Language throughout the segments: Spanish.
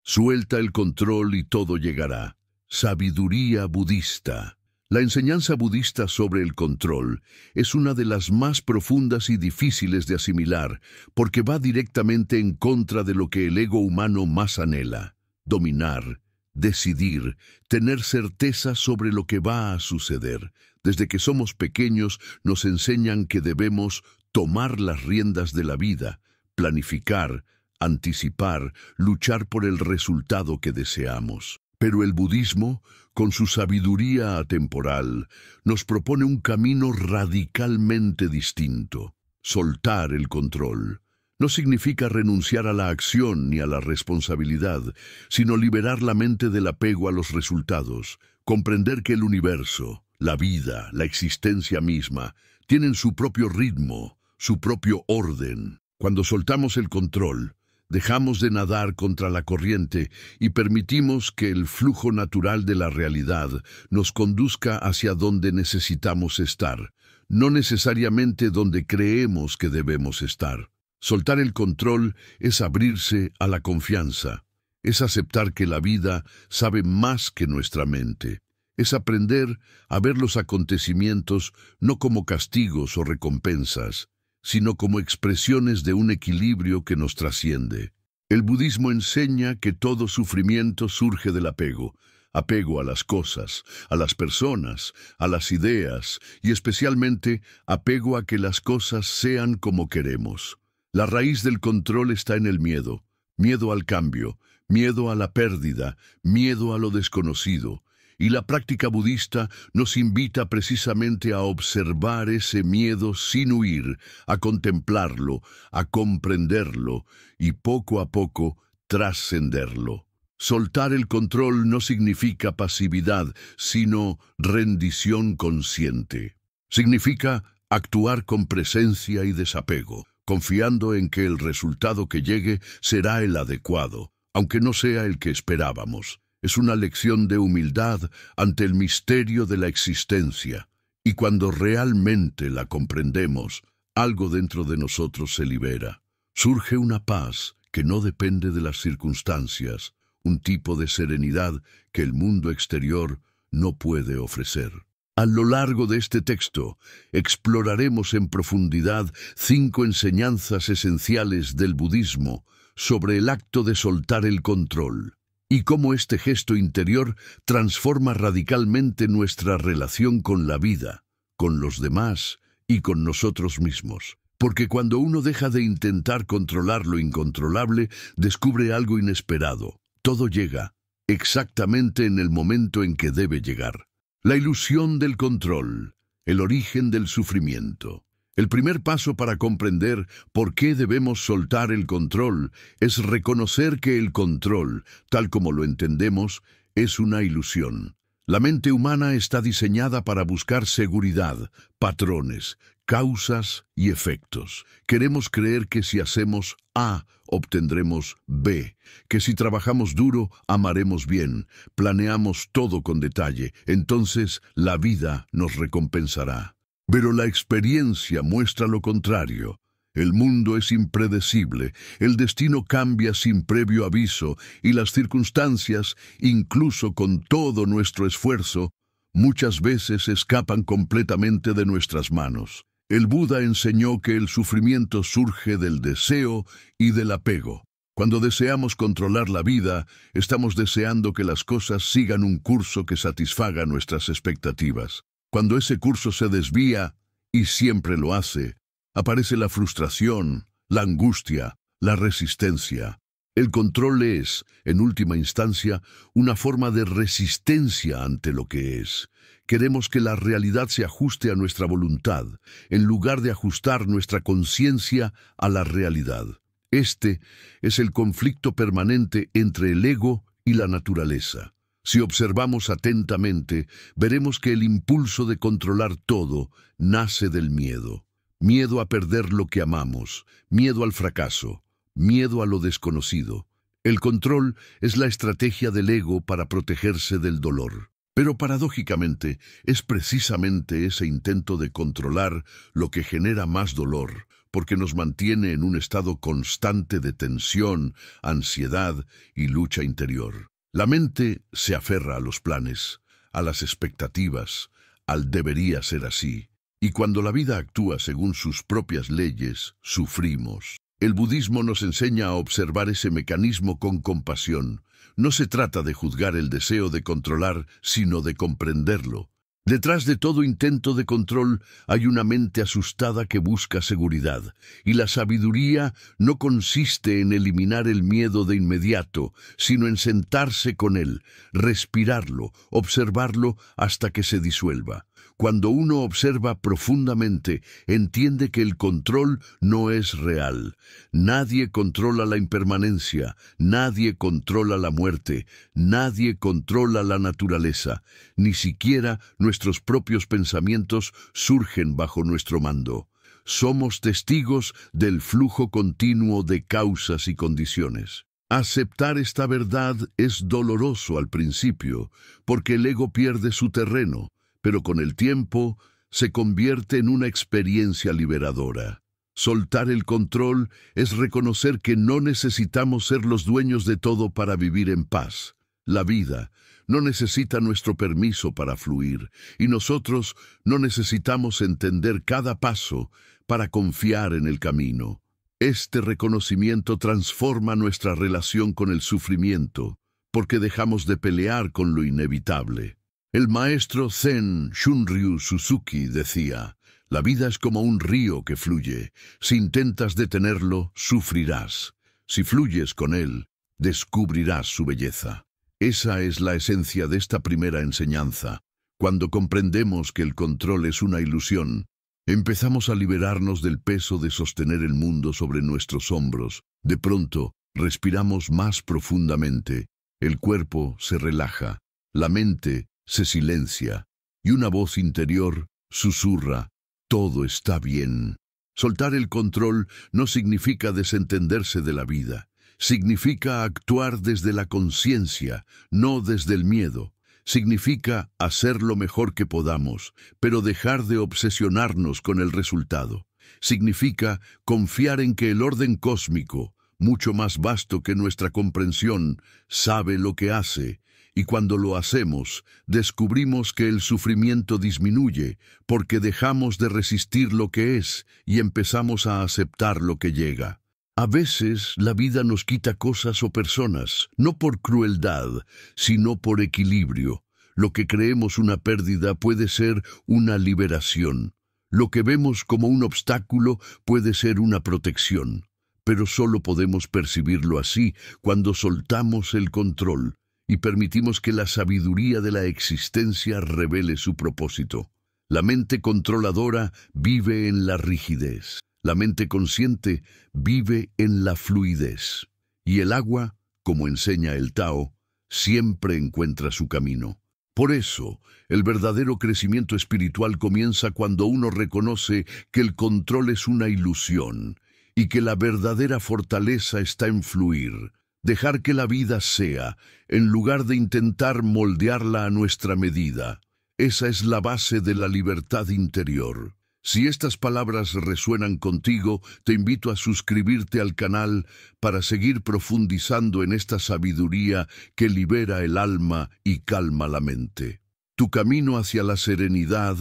Suelta el control y todo llegará. Sabiduría budista. La enseñanza budista sobre el control es una de las más profundas y difíciles de asimilar, porque va directamente en contra de lo que el ego humano más anhela: dominar, decidir, tener certeza sobre lo que va a suceder. Desde que somos pequeños nos enseñan que debemos tomar las riendas de la vida, planificar, anticipar, luchar por el resultado que deseamos. Pero el budismo, con su sabiduría atemporal, nos propone un camino radicalmente distinto: soltar el control. No significa renunciar a la acción ni a la responsabilidad, sino liberar la mente del apego a los resultados, comprender que el universo, la vida, la existencia misma, tienen su propio ritmo, su propio orden. Cuando soltamos el control, dejamos de nadar contra la corriente y permitimos que el flujo natural de la realidad nos conduzca hacia donde necesitamos estar, no necesariamente donde creemos que debemos estar. Soltar el control es abrirse a la confianza, es aceptar que la vida sabe más que nuestra mente, es aprender a ver los acontecimientos no como castigos o recompensas, sino como expresiones de un equilibrio que nos trasciende. El budismo enseña que todo sufrimiento surge del apego: apego a las cosas, a las personas, a las ideas, y especialmente apego a que las cosas sean como queremos. La raíz del control está en el miedo: miedo al cambio, miedo a la pérdida, miedo a lo desconocido. Y la práctica budista nos invita precisamente a observar ese miedo sin huir, a contemplarlo, a comprenderlo y poco a poco trascenderlo. Soltar el control no significa pasividad, sino rendición consciente. Significa actuar con presencia y desapego, confiando en que el resultado que llegue será el adecuado, aunque no sea el que esperábamos. Es una lección de humildad ante el misterio de la existencia, y cuando realmente la comprendemos, algo dentro de nosotros se libera. Surge una paz que no depende de las circunstancias, un tipo de serenidad que el mundo exterior no puede ofrecer. A lo largo de este texto, exploraremos en profundidad 5 enseñanzas esenciales del budismo sobre el acto de soltar el control, y cómo este gesto interior transforma radicalmente nuestra relación con la vida, con los demás y con nosotros mismos. Porque cuando uno deja de intentar controlar lo incontrolable, descubre algo inesperado. Todo llega exactamente en el momento en que debe llegar. La ilusión del control, el origen del sufrimiento. El primer paso para comprender por qué debemos soltar el control es reconocer que el control, tal como lo entendemos, es una ilusión. La mente humana está diseñada para buscar seguridad, patrones, causas y efectos. Queremos creer que si hacemos A, obtendremos B, que si trabajamos duro, amaremos bien, planeamos todo con detalle, entonces la vida nos recompensará. Pero la experiencia muestra lo contrario. El mundo es impredecible, el destino cambia sin previo aviso y las circunstancias, incluso con todo nuestro esfuerzo, muchas veces escapan completamente de nuestras manos. El Buda enseñó que el sufrimiento surge del deseo y del apego. Cuando deseamos controlar la vida, estamos deseando que las cosas sigan un curso que satisfaga nuestras expectativas. Cuando ese curso se desvía, y siempre lo hace, aparece la frustración, la angustia, la resistencia. El control es, en última instancia, una forma de resistencia ante lo que es. Queremos que la realidad se ajuste a nuestra voluntad, en lugar de ajustar nuestra conciencia a la realidad. Este es el conflicto permanente entre el ego y la naturaleza. Si observamos atentamente, veremos que el impulso de controlar todo nace del miedo. Miedo a perder lo que amamos, miedo al fracaso, miedo a lo desconocido. El control es la estrategia del ego para protegerse del dolor. Pero paradójicamente, es precisamente ese intento de controlar lo que genera más dolor, porque nos mantiene en un estado constante de tensión, ansiedad y lucha interior. La mente se aferra a los planes, a las expectativas, al debería ser así. Y cuando la vida actúa según sus propias leyes, sufrimos. El budismo nos enseña a observar ese mecanismo con compasión. No se trata de juzgar el deseo de controlar, sino de comprenderlo. Detrás de todo intento de control hay una mente asustada que busca seguridad, y la sabiduría no consiste en eliminar el miedo de inmediato, sino en sentarse con él, respirarlo, observarlo hasta que se disuelva. Cuando uno observa profundamente, entiende que el control no es real. Nadie controla la impermanencia, nadie controla la muerte, nadie controla la naturaleza, ni siquiera nuestros propios pensamientos surgen bajo nuestro mando. Somos testigos del flujo continuo de causas y condiciones. Aceptar esta verdad es doloroso al principio, porque el ego pierde su terreno, pero con el tiempo se convierte en una experiencia liberadora. Soltar el control es reconocer que no necesitamos ser los dueños de todo para vivir en paz. La vida no necesita nuestro permiso para fluir, y nosotros no necesitamos entender cada paso para confiar en el camino. Este reconocimiento transforma nuestra relación con el sufrimiento, porque dejamos de pelear con lo inevitable. El maestro Zen Shunryu Suzuki decía: la vida es como un río que fluye. Si intentas detenerlo, sufrirás. Si fluyes con él, descubrirás su belleza. Esa es la esencia de esta primera enseñanza. Cuando comprendemos que el control es una ilusión, empezamos a liberarnos del peso de sostener el mundo sobre nuestros hombros. De pronto, respiramos más profundamente. El cuerpo se relaja. La mente se silencia, y una voz interior susurra: todo está bien. Soltar el control no significa desentenderse de la vida. Significa actuar desde la conciencia, no desde el miedo. Significa hacer lo mejor que podamos, pero dejar de obsesionarnos con el resultado. Significa confiar en que el orden cósmico, mucho más vasto que nuestra comprensión, sabe lo que hace. Y cuando lo hacemos, descubrimos que el sufrimiento disminuye, porque dejamos de resistir lo que es y empezamos a aceptar lo que llega. A veces la vida nos quita cosas o personas, no por crueldad, sino por equilibrio. Lo que creemos una pérdida puede ser una liberación. Lo que vemos como un obstáculo puede ser una protección. Pero solo podemos percibirlo así cuando soltamos el control y permitimos que la sabiduría de la existencia revele su propósito. La mente controladora vive en la rigidez. La mente consciente vive en la fluidez. Y el agua, como enseña el Tao, siempre encuentra su camino. Por eso, el verdadero crecimiento espiritual comienza cuando uno reconoce que el control es una ilusión y que la verdadera fortaleza está en fluir. Dejar que la vida sea, en lugar de intentar moldearla a nuestra medida. Esa es la base de la libertad interior. Si estas palabras resuenan contigo, te invito a suscribirte al canal para seguir profundizando en esta sabiduría que libera el alma y calma la mente. Tu camino hacia la serenidad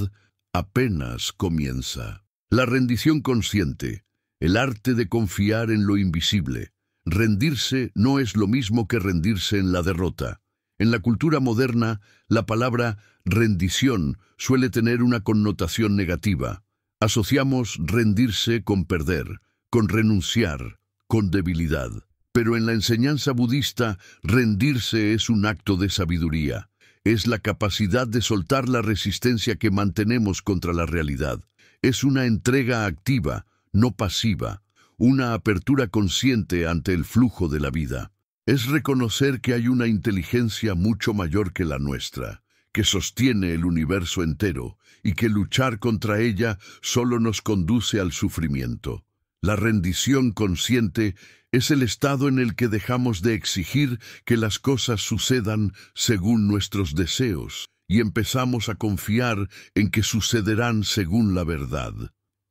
apenas comienza. La rendición consciente, el arte de confiar en lo invisible. Rendirse no es lo mismo que rendirse en la derrota. En la cultura moderna, la palabra rendición suele tener una connotación negativa. Asociamos rendirse con perder, con renunciar, con debilidad. Pero en la enseñanza budista, rendirse es un acto de sabiduría. Es la capacidad de soltar la resistencia que mantenemos contra la realidad. Es una entrega activa, no pasiva. Una apertura consciente ante el flujo de la vida. Es reconocer que hay una inteligencia mucho mayor que la nuestra, que sostiene el universo entero, y que luchar contra ella solo nos conduce al sufrimiento. La rendición consciente es el estado en el que dejamos de exigir que las cosas sucedan según nuestros deseos, y empezamos a confiar en que sucederán según la verdad.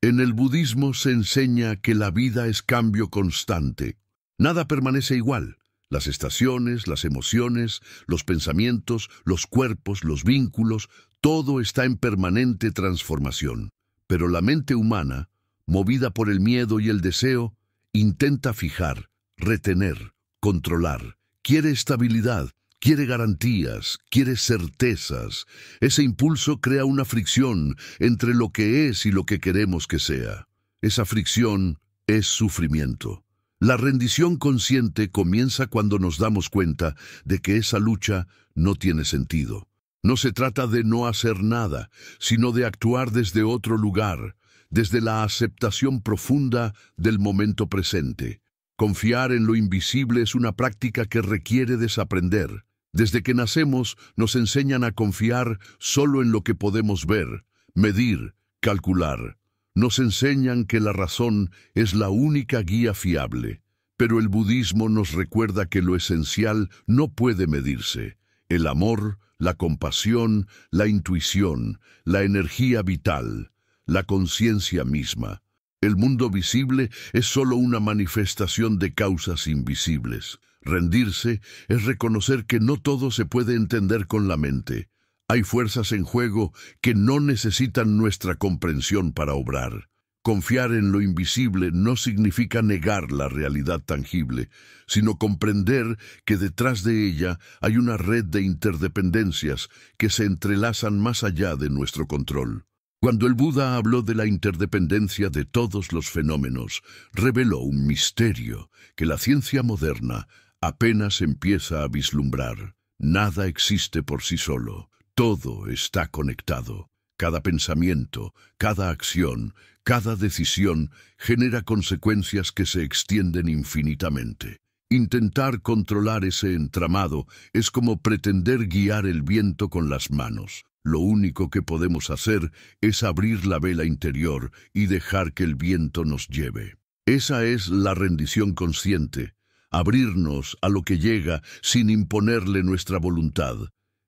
En el budismo se enseña que la vida es cambio constante. Nada permanece igual. Las estaciones, las emociones, los pensamientos, los cuerpos, los vínculos, todo está en permanente transformación. Pero la mente humana, movida por el miedo y el deseo, intenta fijar, retener, controlar. Quiere estabilidad, quiere garantías, quiere certezas. Ese impulso crea una fricción entre lo que es y lo que queremos que sea. Esa fricción es sufrimiento. La rendición consciente comienza cuando nos damos cuenta de que esa lucha no tiene sentido. No se trata de no hacer nada, sino de actuar desde otro lugar, desde la aceptación profunda del momento presente. Confiar en lo invisible es una práctica que requiere desaprender. Desde que nacemos nos enseñan a confiar solo en lo que podemos ver, medir, calcular. Nos enseñan que la razón es la única guía fiable, pero el budismo nos recuerda que lo esencial no puede medirse. El amor, la compasión, la intuición, la energía vital, la conciencia misma. El mundo visible es solo una manifestación de causas invisibles. Rendirse es reconocer que no todo se puede entender con la mente. Hay fuerzas en juego que no necesitan nuestra comprensión para obrar. Confiar en lo invisible no significa negar la realidad tangible, sino comprender que detrás de ella hay una red de interdependencias que se entrelazan más allá de nuestro control. Cuando el Buda habló de la interdependencia de todos los fenómenos, reveló un misterio que la ciencia moderna apenas empieza a vislumbrar. Nada existe por sí solo. Todo está conectado. Cada pensamiento, cada acción, cada decisión genera consecuencias que se extienden infinitamente. Intentar controlar ese entramado es como pretender guiar el viento con las manos. Lo único que podemos hacer es abrir la vela interior y dejar que el viento nos lleve. Esa es la rendición consciente, abrirnos a lo que llega sin imponerle nuestra voluntad.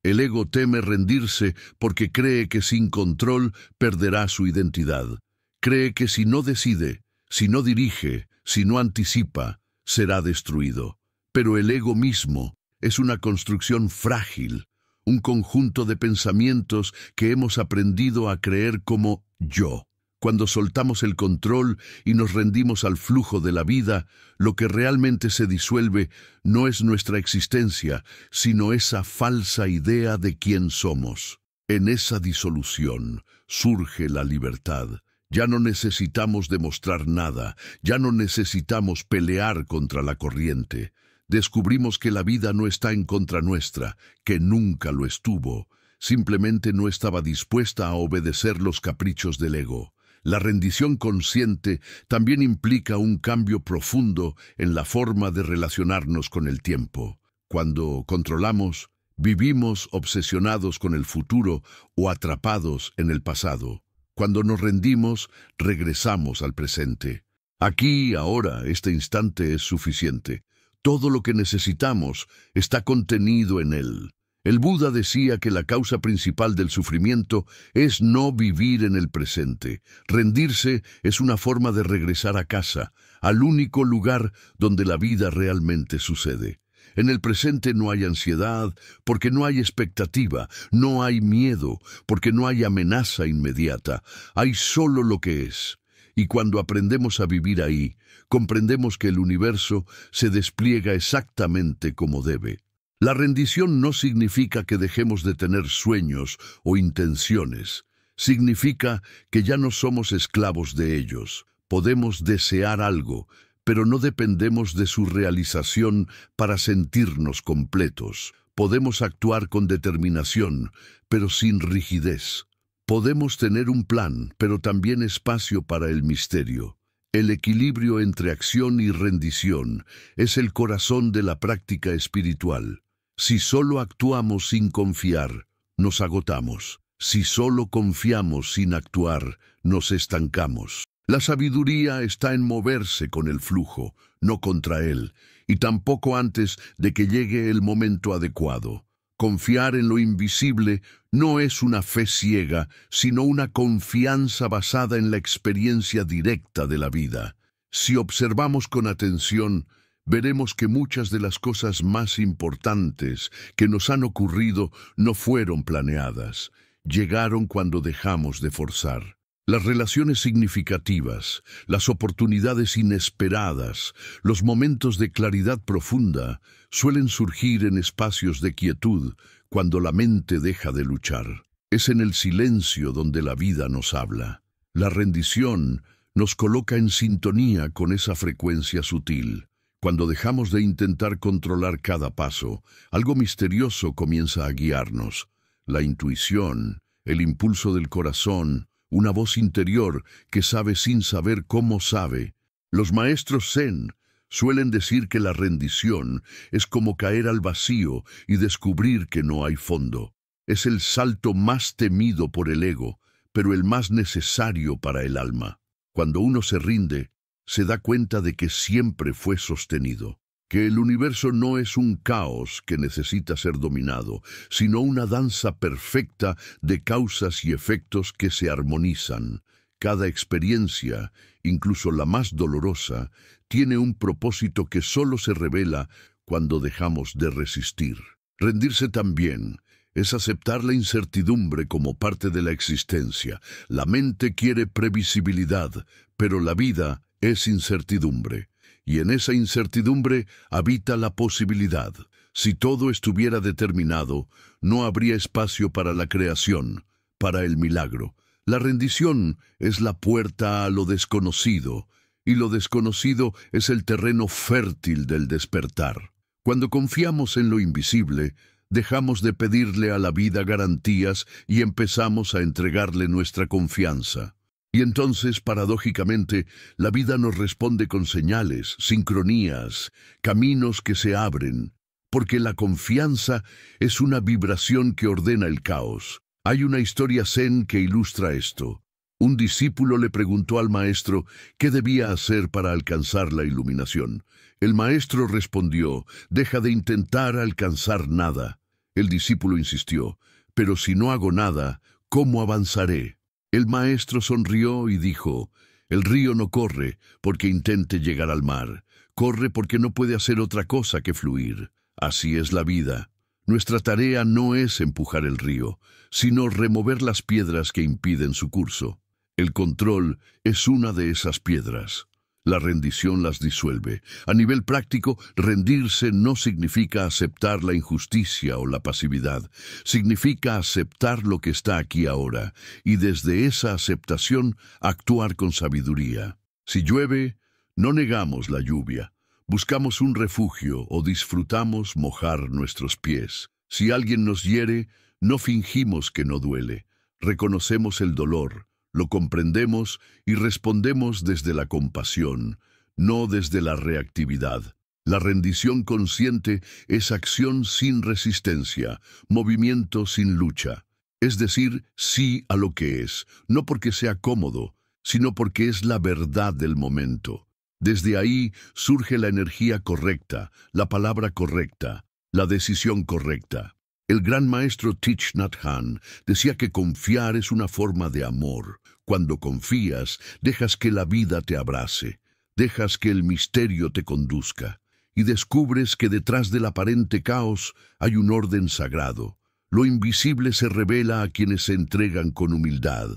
El ego teme rendirse porque cree que sin control perderá su identidad. Cree que si no decide, si no dirige, si no anticipa, será destruido. Pero el ego mismo es una construcción frágil, un conjunto de pensamientos que hemos aprendido a creer como yo. Cuando soltamos el control y nos rendimos al flujo de la vida, lo que realmente se disuelve no es nuestra existencia, sino esa falsa idea de quién somos. En esa disolución surge la libertad. Ya no necesitamos demostrar nada, ya no necesitamos pelear contra la corriente. Descubrimos que la vida no está en contra nuestra, que nunca lo estuvo. Simplemente no estaba dispuesta a obedecer los caprichos del ego. La rendición consciente también implica un cambio profundo en la forma de relacionarnos con el tiempo. Cuando controlamos, vivimos obsesionados con el futuro o atrapados en el pasado. Cuando nos rendimos, regresamos al presente. Aquí, ahora, este instante es suficiente. Todo lo que necesitamos está contenido en él. El Buda decía que la causa principal del sufrimiento es no vivir en el presente. Rendirse es una forma de regresar a casa, al único lugar donde la vida realmente sucede. En el presente no hay ansiedad, porque no hay expectativa, no hay miedo, porque no hay amenaza inmediata, hay solo lo que es. Y cuando aprendemos a vivir ahí, comprendemos que el universo se despliega exactamente como debe. La rendición no significa que dejemos de tener sueños o intenciones. Significa que ya no somos esclavos de ellos. Podemos desear algo, pero no dependemos de su realización para sentirnos completos. Podemos actuar con determinación, pero sin rigidez. Podemos tener un plan, pero también espacio para el misterio. El equilibrio entre acción y rendición es el corazón de la práctica espiritual. Si solo actuamos sin confiar, nos agotamos. Si solo confiamos sin actuar, nos estancamos. La sabiduría está en moverse con el flujo, no contra él, y tampoco antes de que llegue el momento adecuado. Confiar en lo invisible no es una fe ciega, sino una confianza basada en la experiencia directa de la vida. Si observamos con atención, veremos que muchas de las cosas más importantes que nos han ocurrido no fueron planeadas, llegaron cuando dejamos de forzar. Las relaciones significativas, las oportunidades inesperadas, los momentos de claridad profunda suelen surgir en espacios de quietud cuando la mente deja de luchar. Es en el silencio donde la vida nos habla. La rendición nos coloca en sintonía con esa frecuencia sutil. Cuando dejamos de intentar controlar cada paso, algo misterioso comienza a guiarnos. La intuición, el impulso del corazón, una voz interior que sabe sin saber cómo sabe. Los maestros Zen suelen decir que la rendición es como caer al vacío y descubrir que no hay fondo. Es el salto más temido por el ego, pero el más necesario para el alma. Cuando uno se rinde, se da cuenta de que siempre fue sostenido, que el universo no es un caos que necesita ser dominado, sino una danza perfecta de causas y efectos que se armonizan. Cada experiencia, incluso la más dolorosa, tiene un propósito que solo se revela cuando dejamos de resistir. Rendirse también es aceptar la incertidumbre como parte de la existencia. La mente quiere previsibilidad, pero la vida es incertidumbre. Y en esa incertidumbre habita la posibilidad. Si todo estuviera determinado, no habría espacio para la creación, para el milagro. La rendición es la puerta a lo desconocido, y lo desconocido es el terreno fértil del despertar. Cuando confiamos en lo invisible, dejamos de pedirle a la vida garantías y empezamos a entregarle nuestra confianza. Y entonces, paradójicamente, la vida nos responde con señales, sincronías, caminos que se abren, porque la confianza es una vibración que ordena el caos. Hay una historia zen que ilustra esto. Un discípulo le preguntó al maestro qué debía hacer para alcanzar la iluminación. El maestro respondió: deja de intentar alcanzar nada. El discípulo insistió: pero si no hago nada, ¿cómo avanzaré? El maestro sonrió y dijo: el río no corre porque intente llegar al mar, corre porque no puede hacer otra cosa que fluir. Así es la vida. Nuestra tarea no es empujar el río, sino remover las piedras que impiden su curso. El control es una de esas piedras. La rendición las disuelve. A nivel práctico, rendirse no significa aceptar la injusticia o la pasividad. Significa aceptar lo que está aquí ahora, y desde esa aceptación actuar con sabiduría. Si llueve, no negamos la lluvia. Buscamos un refugio o disfrutamos mojar nuestros pies. Si alguien nos hiere, no fingimos que no duele. Reconocemos el dolor, lo comprendemos y respondemos desde la compasión, no desde la reactividad. La rendición consciente es acción sin resistencia, movimiento sin lucha. Es decir, sí a lo que es, no porque sea cómodo, sino porque es la verdad del momento. Desde ahí surge la energía correcta, la palabra correcta, la decisión correcta. El gran maestro Thich Nhat Hanh decía que confiar es una forma de amor. Cuando confías, dejas que la vida te abrace, dejas que el misterio te conduzca, y descubres que detrás del aparente caos hay un orden sagrado. Lo invisible se revela a quienes se entregan con humildad,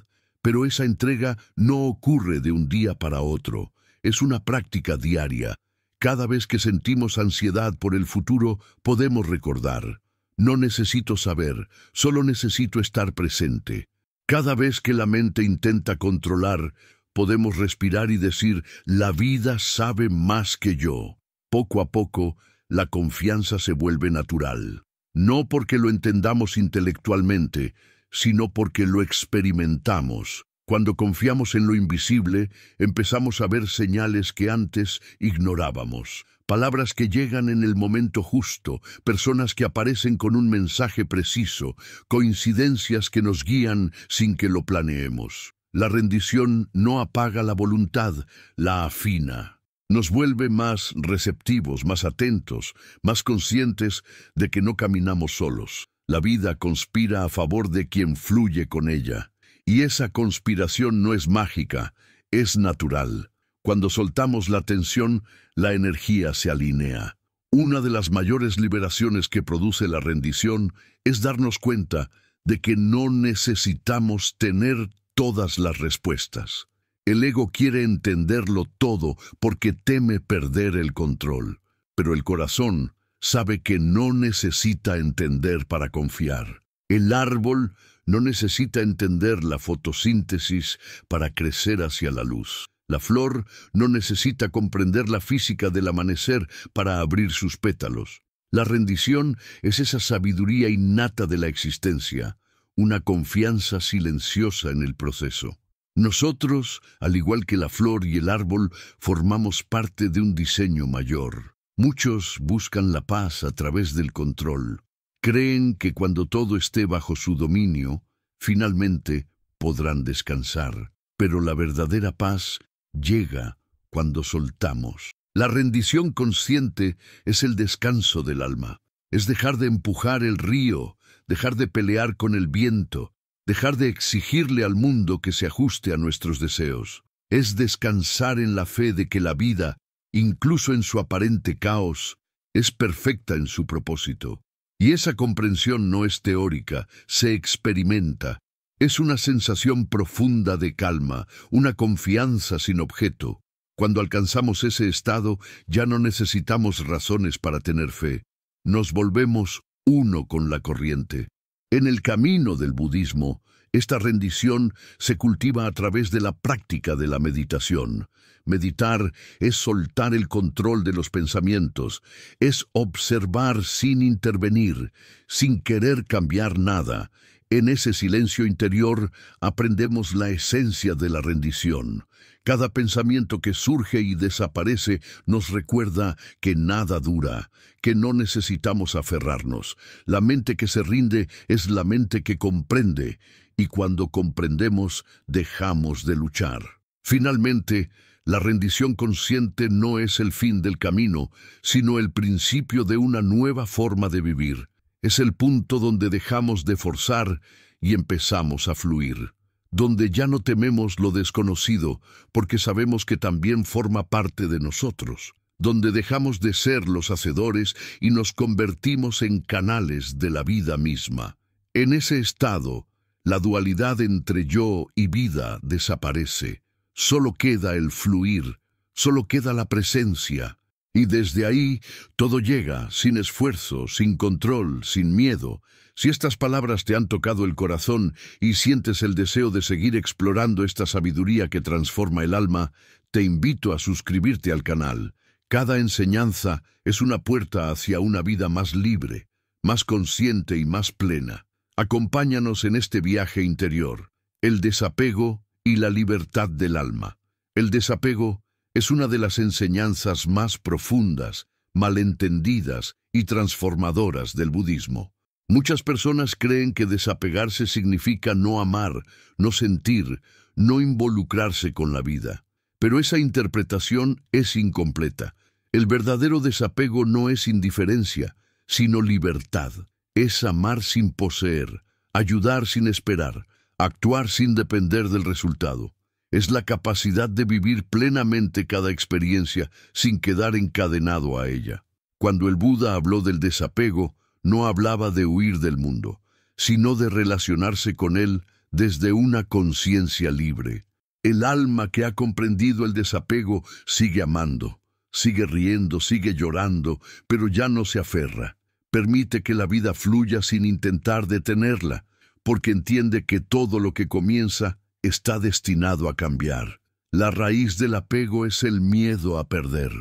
pero esa entrega no ocurre de un día para otro. Es una práctica diaria. Cada vez que sentimos ansiedad por el futuro, podemos recordar: no necesito saber, solo necesito estar presente. Cada vez que la mente intenta controlar, podemos respirar y decir: la vida sabe más que yo. Poco a poco, la confianza se vuelve natural. No porque lo entendamos intelectualmente, sino porque lo experimentamos. Cuando confiamos en lo invisible, empezamos a ver señales que antes ignorábamos. Palabras que llegan en el momento justo, personas que aparecen con un mensaje preciso, coincidencias que nos guían sin que lo planeemos. La rendición no apaga la voluntad, la afina. Nos vuelve más receptivos, más atentos, más conscientes de que no caminamos solos. La vida conspira a favor de quien fluye con ella. Y esa conspiración no es mágica, es natural. Cuando soltamos la tensión, la energía se alinea. Una de las mayores liberaciones que produce la rendición es darnos cuenta de que no necesitamos tener todas las respuestas. El ego quiere entenderlo todo porque teme perder el control, pero el corazón sabe que no necesita entender para confiar. El árbol no necesita entender la fotosíntesis para crecer hacia la luz. La flor no necesita comprender la física del amanecer para abrir sus pétalos. La rendición es esa sabiduría innata de la existencia, una confianza silenciosa en el proceso. Nosotros, al igual que la flor y el árbol, formamos parte de un diseño mayor. Muchos buscan la paz a través del control. Creen que cuando todo esté bajo su dominio, finalmente podrán descansar. Pero la verdadera paz llega cuando soltamos. La rendición consciente es el descanso del alma. Es dejar de empujar el río, dejar de pelear con el viento, dejar de exigirle al mundo que se ajuste a nuestros deseos. Es descansar en la fe de que la vida, incluso en su aparente caos, es perfecta en su propósito. Y esa comprensión no es teórica, se experimenta. Es una sensación profunda de calma, una confianza sin objeto. Cuando alcanzamos ese estado, ya no necesitamos razones para tener fe. Nos volvemos uno con la corriente. En el camino del budismo, esta rendición se cultiva a través de la práctica de la meditación. Meditar es soltar el control de los pensamientos, es observar sin intervenir, sin querer cambiar nada. En ese silencio interior aprendemos la esencia de la rendición. Cada pensamiento que surge y desaparece nos recuerda que nada dura, que no necesitamos aferrarnos. La mente que se rinde es la mente que comprende, y cuando comprendemos, dejamos de luchar. Finalmente, la rendición consciente no es el fin del camino, sino el principio de una nueva forma de vivir. Es el punto donde dejamos de forzar y empezamos a fluir, donde ya no tememos lo desconocido porque sabemos que también forma parte de nosotros, donde dejamos de ser los hacedores y nos convertimos en canales de la vida misma. En ese estado, la dualidad entre yo y vida desaparece. Solo queda el fluir, solo queda la presencia. Y desde ahí todo llega, sin esfuerzo, sin control, sin miedo. Si estas palabras te han tocado el corazón y sientes el deseo de seguir explorando esta sabiduría que transforma el alma, te invito a suscribirte al canal. Cada enseñanza es una puerta hacia una vida más libre, más consciente y más plena. Acompáñanos en este viaje interior, el desapego y la libertad del alma. El desapego es una de las enseñanzas más profundas, malentendidas y transformadoras del budismo. Muchas personas creen que desapegarse significa no amar, no sentir, no involucrarse con la vida. Pero esa interpretación es incompleta. El verdadero desapego no es indiferencia, sino libertad. Es amar sin poseer, ayudar sin esperar, actuar sin depender del resultado. Es la capacidad de vivir plenamente cada experiencia sin quedar encadenado a ella. Cuando el Buda habló del desapego, no hablaba de huir del mundo, sino de relacionarse con él desde una conciencia libre. El alma que ha comprendido el desapego sigue amando, sigue riendo, sigue llorando, pero ya no se aferra. Permite que la vida fluya sin intentar detenerla, porque entiende que todo lo que comienza está destinado a cambiar. La raíz del apego es el miedo a perder.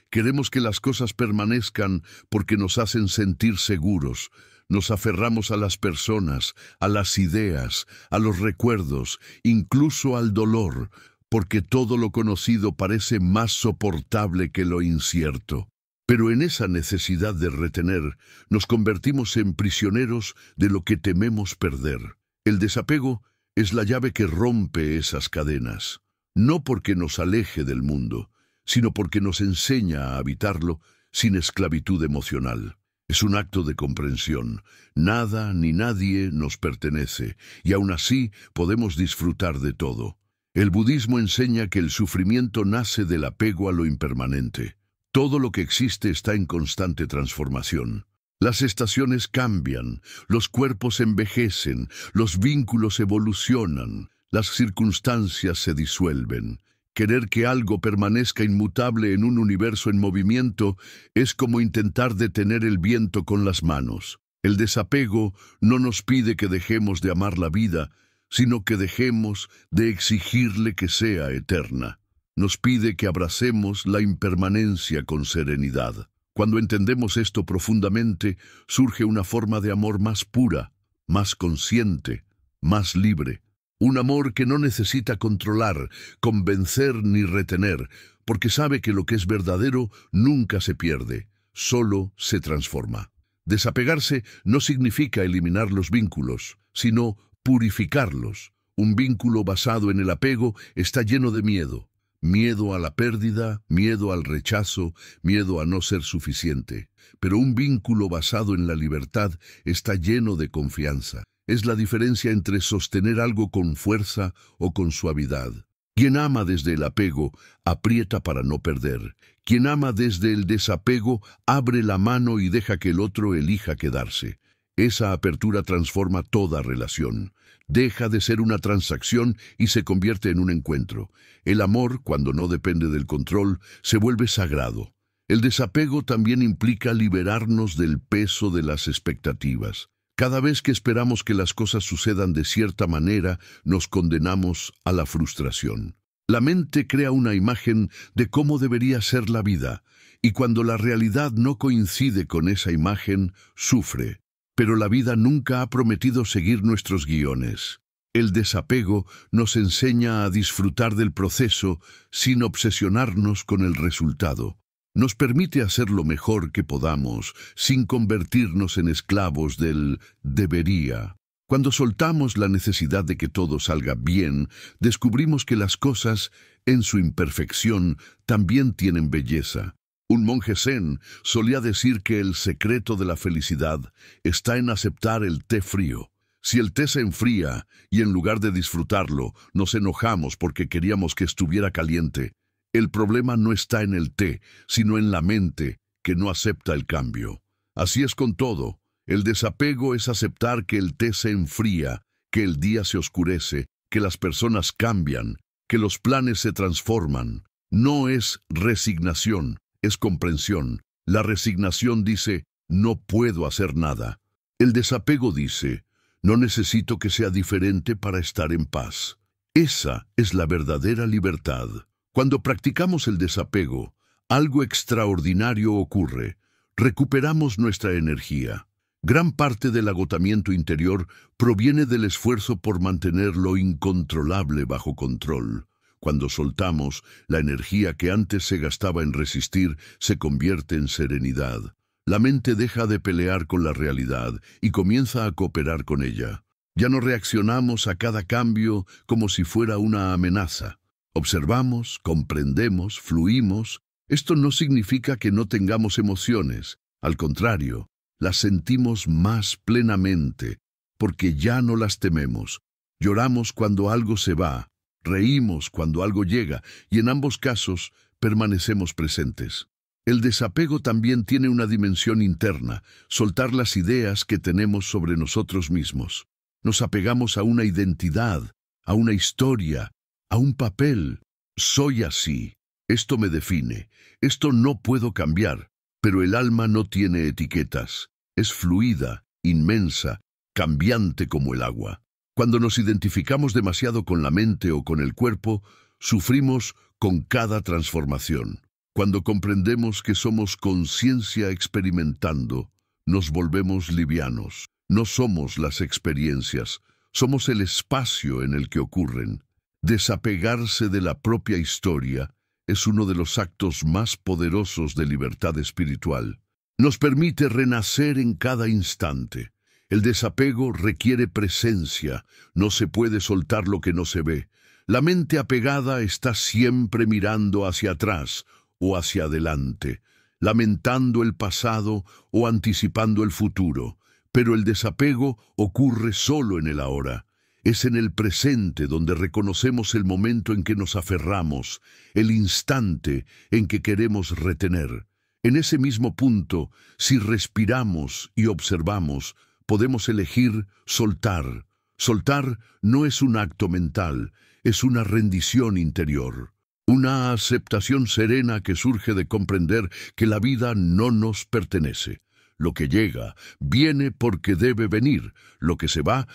Queremos que las cosas permanezcan porque nos hacen sentir seguros. Nos aferramos a las personas, a las ideas, a los recuerdos, incluso al dolor, porque todo lo conocido parece más soportable que lo incierto. Pero en esa necesidad de retener, nos convertimos en prisioneros de lo que tememos perder. El desapego es la llave que rompe esas cadenas, no porque nos aleje del mundo, sino porque nos enseña a habitarlo sin esclavitud emocional. Es un acto de comprensión. Nada ni nadie nos pertenece, y aún así podemos disfrutar de todo. El budismo enseña que el sufrimiento nace del apego a lo impermanente. Todo lo que existe está en constante transformación. Las estaciones cambian, los cuerpos envejecen, los vínculos evolucionan, las circunstancias se disuelven. Querer que algo permanezca inmutable en un universo en movimiento es como intentar detener el viento con las manos. El desapego no nos pide que dejemos de amar la vida, sino que dejemos de exigirle que sea eterna. Nos pide que abracemos la impermanencia con serenidad. Cuando entendemos esto profundamente, surge una forma de amor más pura, más consciente, más libre. Un amor que no necesita controlar, convencer ni retener, porque sabe que lo que es verdadero nunca se pierde, solo se transforma. Desapegarse no significa eliminar los vínculos, sino purificarlos. Un vínculo basado en el apego está lleno de miedo. Miedo a la pérdida, miedo al rechazo, miedo a no ser suficiente. Pero un vínculo basado en la libertad está lleno de confianza. Es la diferencia entre sostener algo con fuerza o con suavidad. Quien ama desde el apego, aprieta para no perder. Quien ama desde el desapego, abre la mano y deja que el otro elija quedarse. Esa apertura transforma toda relación. Deja de ser una transacción y se convierte en un encuentro. El amor, cuando no depende del control, se vuelve sagrado. El desapego también implica liberarnos del peso de las expectativas. Cada vez que esperamos que las cosas sucedan de cierta manera, nos condenamos a la frustración. La mente crea una imagen de cómo debería ser la vida, y cuando la realidad no coincide con esa imagen, sufre. Pero la vida nunca ha prometido seguir nuestros guiones. El desapego nos enseña a disfrutar del proceso sin obsesionarnos con el resultado. Nos permite hacer lo mejor que podamos, sin convertirnos en esclavos del debería. Cuando soltamos la necesidad de que todo salga bien, descubrimos que las cosas, en su imperfección, también tienen belleza. Un monje zen solía decir que el secreto de la felicidad está en aceptar el té frío. Si el té se enfría y en lugar de disfrutarlo, nos enojamos porque queríamos que estuviera caliente, el problema no está en el té, sino en la mente que no acepta el cambio. Así es con todo. El desapego es aceptar que el té se enfría, que el día se oscurece, que las personas cambian, que los planes se transforman. No es resignación, es comprensión. La resignación dice, no puedo hacer nada. El desapego dice, no necesito que sea diferente para estar en paz. Esa es la verdadera libertad. Cuando practicamos el desapego, algo extraordinario ocurre. Recuperamos nuestra energía. Gran parte del agotamiento interior proviene del esfuerzo por mantener lo incontrolable bajo control. Cuando soltamos, la energía que antes se gastaba en resistir se convierte en serenidad. La mente deja de pelear con la realidad y comienza a cooperar con ella. Ya no reaccionamos a cada cambio como si fuera una amenaza. Observamos, comprendemos, fluimos. Esto no significa que no tengamos emociones. Al contrario, las sentimos más plenamente, porque ya no las tememos. Lloramos cuando algo se va, reímos cuando algo llega, y en ambos casos permanecemos presentes. El desapego también tiene una dimensión interna, soltar las ideas que tenemos sobre nosotros mismos. Nos apegamos a una identidad, a una historia, a un papel. Soy así. Esto me define. Esto no puedo cambiar. Pero el alma no tiene etiquetas. Es fluida, inmensa, cambiante como el agua. Cuando nos identificamos demasiado con la mente o con el cuerpo, sufrimos con cada transformación. Cuando comprendemos que somos conciencia experimentando, nos volvemos livianos. No somos las experiencias, somos el espacio en el que ocurren. Desapegarse de la propia historia es uno de los actos más poderosos de libertad espiritual. Nos permite renacer en cada instante. El desapego requiere presencia, no se puede soltar lo que no se ve. La mente apegada está siempre mirando hacia atrás o hacia adelante, lamentando el pasado o anticipando el futuro, pero el desapego ocurre solo en el ahora. Es en el presente donde reconocemos el momento en que nos aferramos, el instante en que queremos retener. En ese mismo punto, si respiramos y observamos, podemos elegir soltar. Soltar no es un acto mental, es una rendición interior. Una aceptación serena que surge de comprender que la vida no nos pertenece. Lo que llega, viene porque debe venir. Lo que se va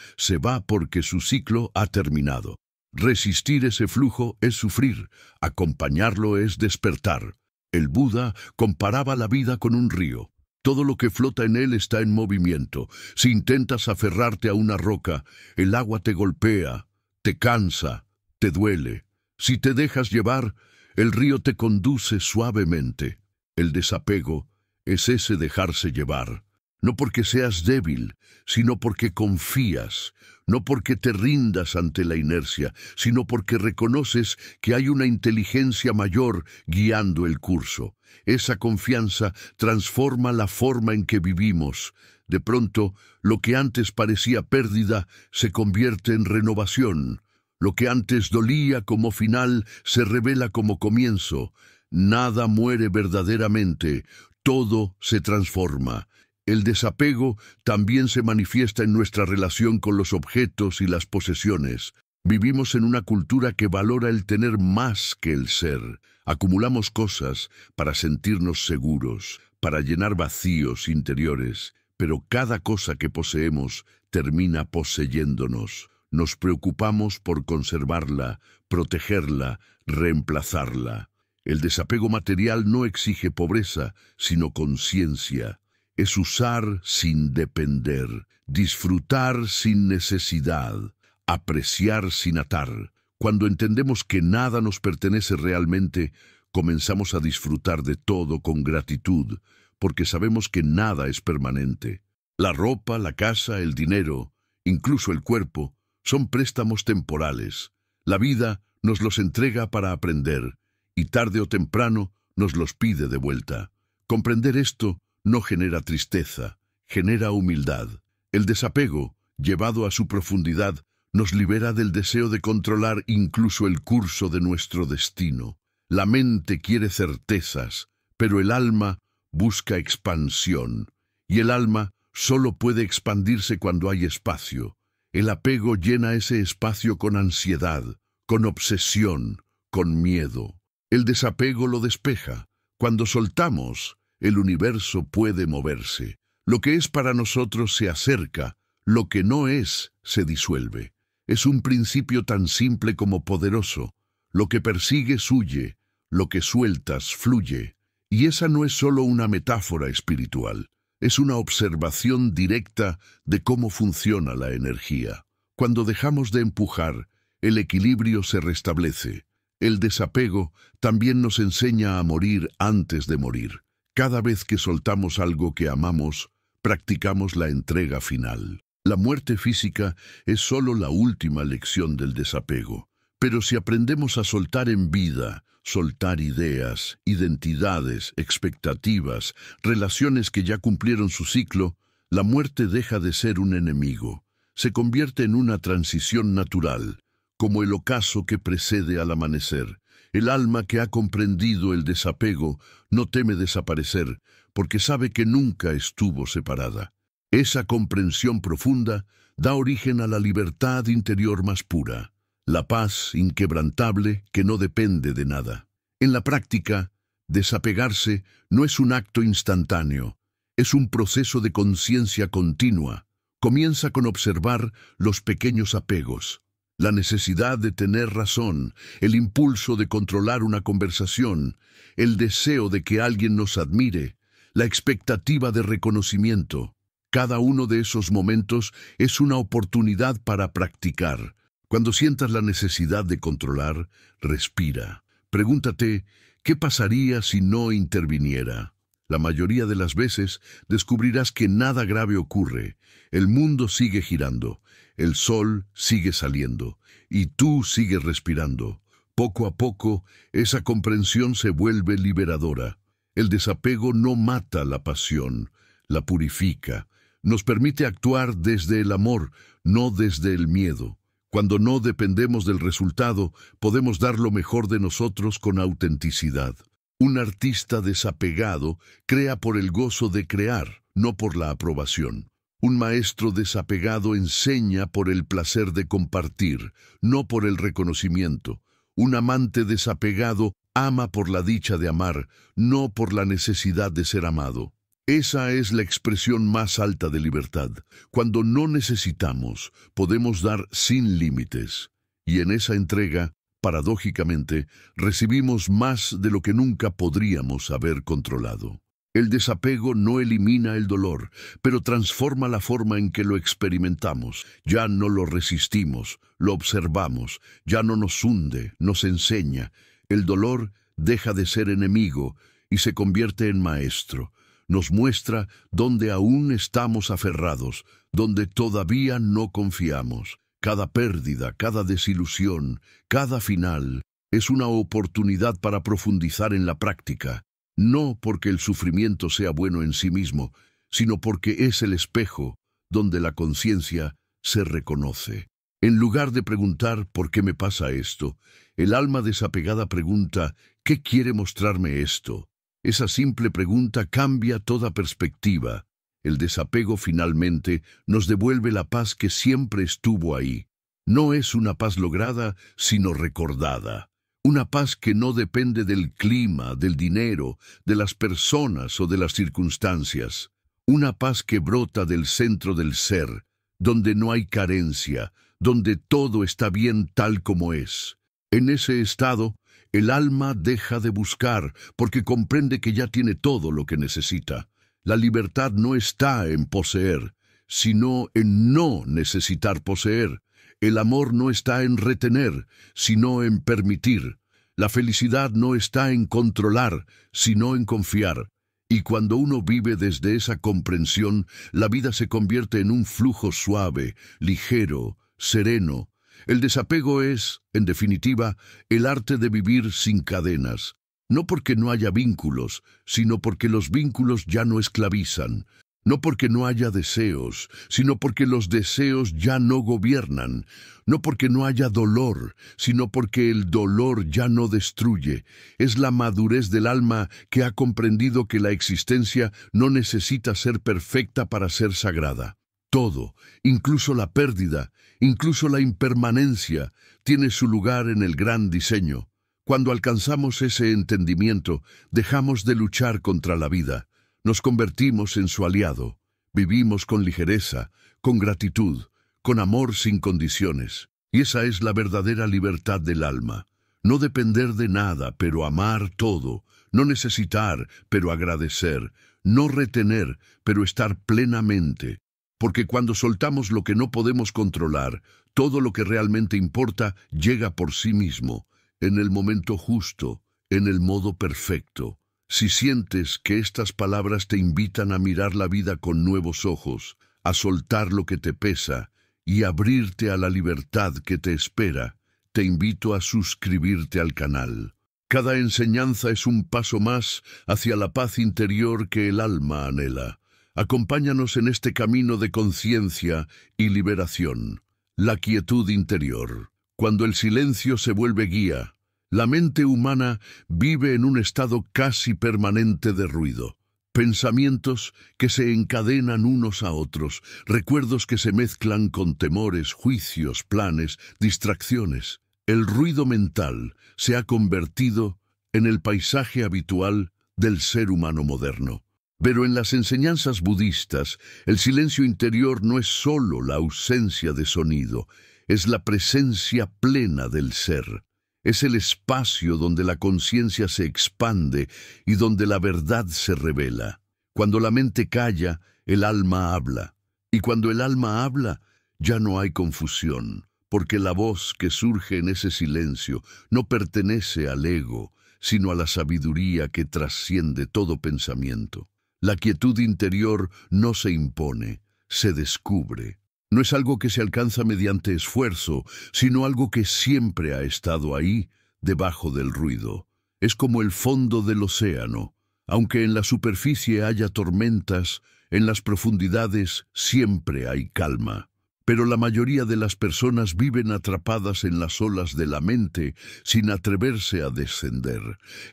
porque su ciclo ha terminado. Resistir ese flujo es sufrir, acompañarlo es despertar. El Buda comparaba la vida con un río. Todo lo que flota en él está en movimiento. Si intentas aferrarte a una roca, el agua te golpea, te cansa, te duele. Si te dejas llevar, el río te conduce suavemente. El desapego es ese dejarse llevar. No porque seas débil, sino porque confías. No porque te rindas ante la inercia, sino porque reconoces que hay una inteligencia mayor guiando el curso. Esa confianza transforma la forma en que vivimos. De pronto, lo que antes parecía pérdida se convierte en renovación. Lo que antes dolía como final se revela como comienzo. Nada muere verdaderamente, todo se transforma. El desapego también se manifiesta en nuestra relación con los objetos y las posesiones. Vivimos en una cultura que valora el tener más que el ser. Acumulamos cosas para sentirnos seguros, para llenar vacíos interiores, pero cada cosa que poseemos termina poseyéndonos. Nos preocupamos por conservarla, protegerla, reemplazarla. El desapego material no exige pobreza, sino conciencia. Es usar sin depender, disfrutar sin necesidad, apreciar sin atar. Cuando entendemos que nada nos pertenece realmente, comenzamos a disfrutar de todo con gratitud, porque sabemos que nada es permanente. La ropa, la casa, el dinero, incluso el cuerpo, son préstamos temporales. La vida nos los entrega para aprender, y tarde o temprano nos los pide de vuelta. Comprender esto no genera tristeza, genera humildad. El desapego, llevado a su profundidad, nos libera del deseo de controlar incluso el curso de nuestro destino. La mente quiere certezas, pero el alma busca expansión, y el alma solo puede expandirse cuando hay espacio. El apego llena ese espacio con ansiedad, con obsesión, con miedo. El desapego lo despeja. Cuando soltamos, el universo puede moverse. Lo que es para nosotros se acerca, lo que no es se disuelve. Es un principio tan simple como poderoso. Lo que persigues huye, lo que sueltas fluye. Y esa no es solo una metáfora espiritual, es una observación directa de cómo funciona la energía. Cuando dejamos de empujar, el equilibrio se restablece. El desapego también nos enseña a morir antes de morir. Cada vez que soltamos algo que amamos, practicamos la entrega final. La muerte física es solo la última lección del desapego. Pero si aprendemos a soltar en vida, soltar ideas, identidades, expectativas, relaciones que ya cumplieron su ciclo, la muerte deja de ser un enemigo. Se convierte en una transición natural, como el ocaso que precede al amanecer. El alma que ha comprendido el desapego no teme desaparecer, porque sabe que nunca estuvo separada. Esa comprensión profunda da origen a la libertad interior más pura, la paz inquebrantable que no depende de nada. En la práctica, desapegarse no es un acto instantáneo, es un proceso de conciencia continua. Comienza con observar los pequeños apegos, la necesidad de tener razón, el impulso de controlar una conversación, el deseo de que alguien nos admire, la expectativa de reconocimiento. Cada uno de esos momentos es una oportunidad para practicar. Cuando sientas la necesidad de controlar, respira. Pregúntate, ¿qué pasaría si no interviniera? La mayoría de las veces descubrirás que nada grave ocurre. El mundo sigue girando, el sol sigue saliendo y tú sigues respirando. Poco a poco, esa comprensión se vuelve liberadora. El desapego no mata la pasión, la purifica. Nos permite actuar desde el amor, no desde el miedo. Cuando no dependemos del resultado, podemos dar lo mejor de nosotros con autenticidad. Un artista desapegado crea por el gozo de crear, no por la aprobación. Un maestro desapegado enseña por el placer de compartir, no por el reconocimiento. Un amante desapegado ama por la dicha de amar, no por la necesidad de ser amado. Esa es la expresión más alta de libertad. Cuando no necesitamos, podemos dar sin límites. Y en esa entrega, paradójicamente, recibimos más de lo que nunca podríamos haber controlado. El desapego no elimina el dolor, pero transforma la forma en que lo experimentamos. Ya no lo resistimos, lo observamos, ya no nos hunde, nos enseña. El dolor deja de ser enemigo y se convierte en maestro. Nos muestra dónde aún estamos aferrados, donde todavía no confiamos. Cada pérdida, cada desilusión, cada final es una oportunidad para profundizar en la práctica. No porque el sufrimiento sea bueno en sí mismo, sino porque es el espejo donde la conciencia se reconoce. En lugar de preguntar ¿por qué me pasa esto?, el alma desapegada pregunta ¿qué quiere mostrarme esto? Esa simple pregunta cambia toda perspectiva. El desapego finalmente nos devuelve la paz que siempre estuvo ahí. No es una paz lograda, sino recordada. Una paz que no depende del clima, del dinero, de las personas o de las circunstancias. Una paz que brota del centro del ser, donde no hay carencia, donde todo está bien tal como es. En ese estado, el alma deja de buscar porque comprende que ya tiene todo lo que necesita. La libertad no está en poseer, sino en no necesitar poseer. El amor no está en retener, sino en permitir. La felicidad no está en controlar, sino en confiar. Y cuando uno vive desde esa comprensión, la vida se convierte en un flujo suave, ligero, sereno. El desapego es, en definitiva, el arte de vivir sin cadenas. No porque no haya vínculos, sino porque los vínculos ya no esclavizan. No porque no haya deseos, sino porque los deseos ya no gobiernan. No porque no haya dolor, sino porque el dolor ya no destruye. Es la madurez del alma que ha comprendido que la existencia no necesita ser perfecta para ser sagrada. Todo, incluso la pérdida, incluso la impermanencia, tiene su lugar en el gran diseño. Cuando alcanzamos ese entendimiento, dejamos de luchar contra la vida. Nos convertimos en su aliado. Vivimos con ligereza, con gratitud, con amor sin condiciones. Y esa es la verdadera libertad del alma. No depender de nada, pero amar todo. No necesitar, pero agradecer. No retener, pero estar plenamente. Porque cuando soltamos lo que no podemos controlar, todo lo que realmente importa llega por sí mismo, en el momento justo, en el modo perfecto. Si sientes que estas palabras te invitan a mirar la vida con nuevos ojos, a soltar lo que te pesa y abrirte a la libertad que te espera, te invito a suscribirte al canal. Cada enseñanza es un paso más hacia la paz interior que el alma anhela. Acompáñanos en este camino de conciencia y liberación. La quietud interior. Cuando el silencio se vuelve guía, la mente humana vive en un estado casi permanente de ruido. Pensamientos que se encadenan unos a otros, recuerdos que se mezclan con temores, juicios, planes, distracciones. El ruido mental se ha convertido en el paisaje habitual del ser humano moderno. Pero en las enseñanzas budistas, el silencio interior no es solo la ausencia de sonido, es la presencia plena del ser. Es el espacio donde la conciencia se expande y donde la verdad se revela. Cuando la mente calla, el alma habla. Y cuando el alma habla, ya no hay confusión, porque la voz que surge en ese silencio no pertenece al ego, sino a la sabiduría que trasciende todo pensamiento. La quietud interior no se impone, se descubre. No es algo que se alcanza mediante esfuerzo, sino algo que siempre ha estado ahí, debajo del ruido. Es como el fondo del océano. Aunque en la superficie haya tormentas, en las profundidades siempre hay calma. Pero la mayoría de las personas viven atrapadas en las olas de la mente sin atreverse a descender.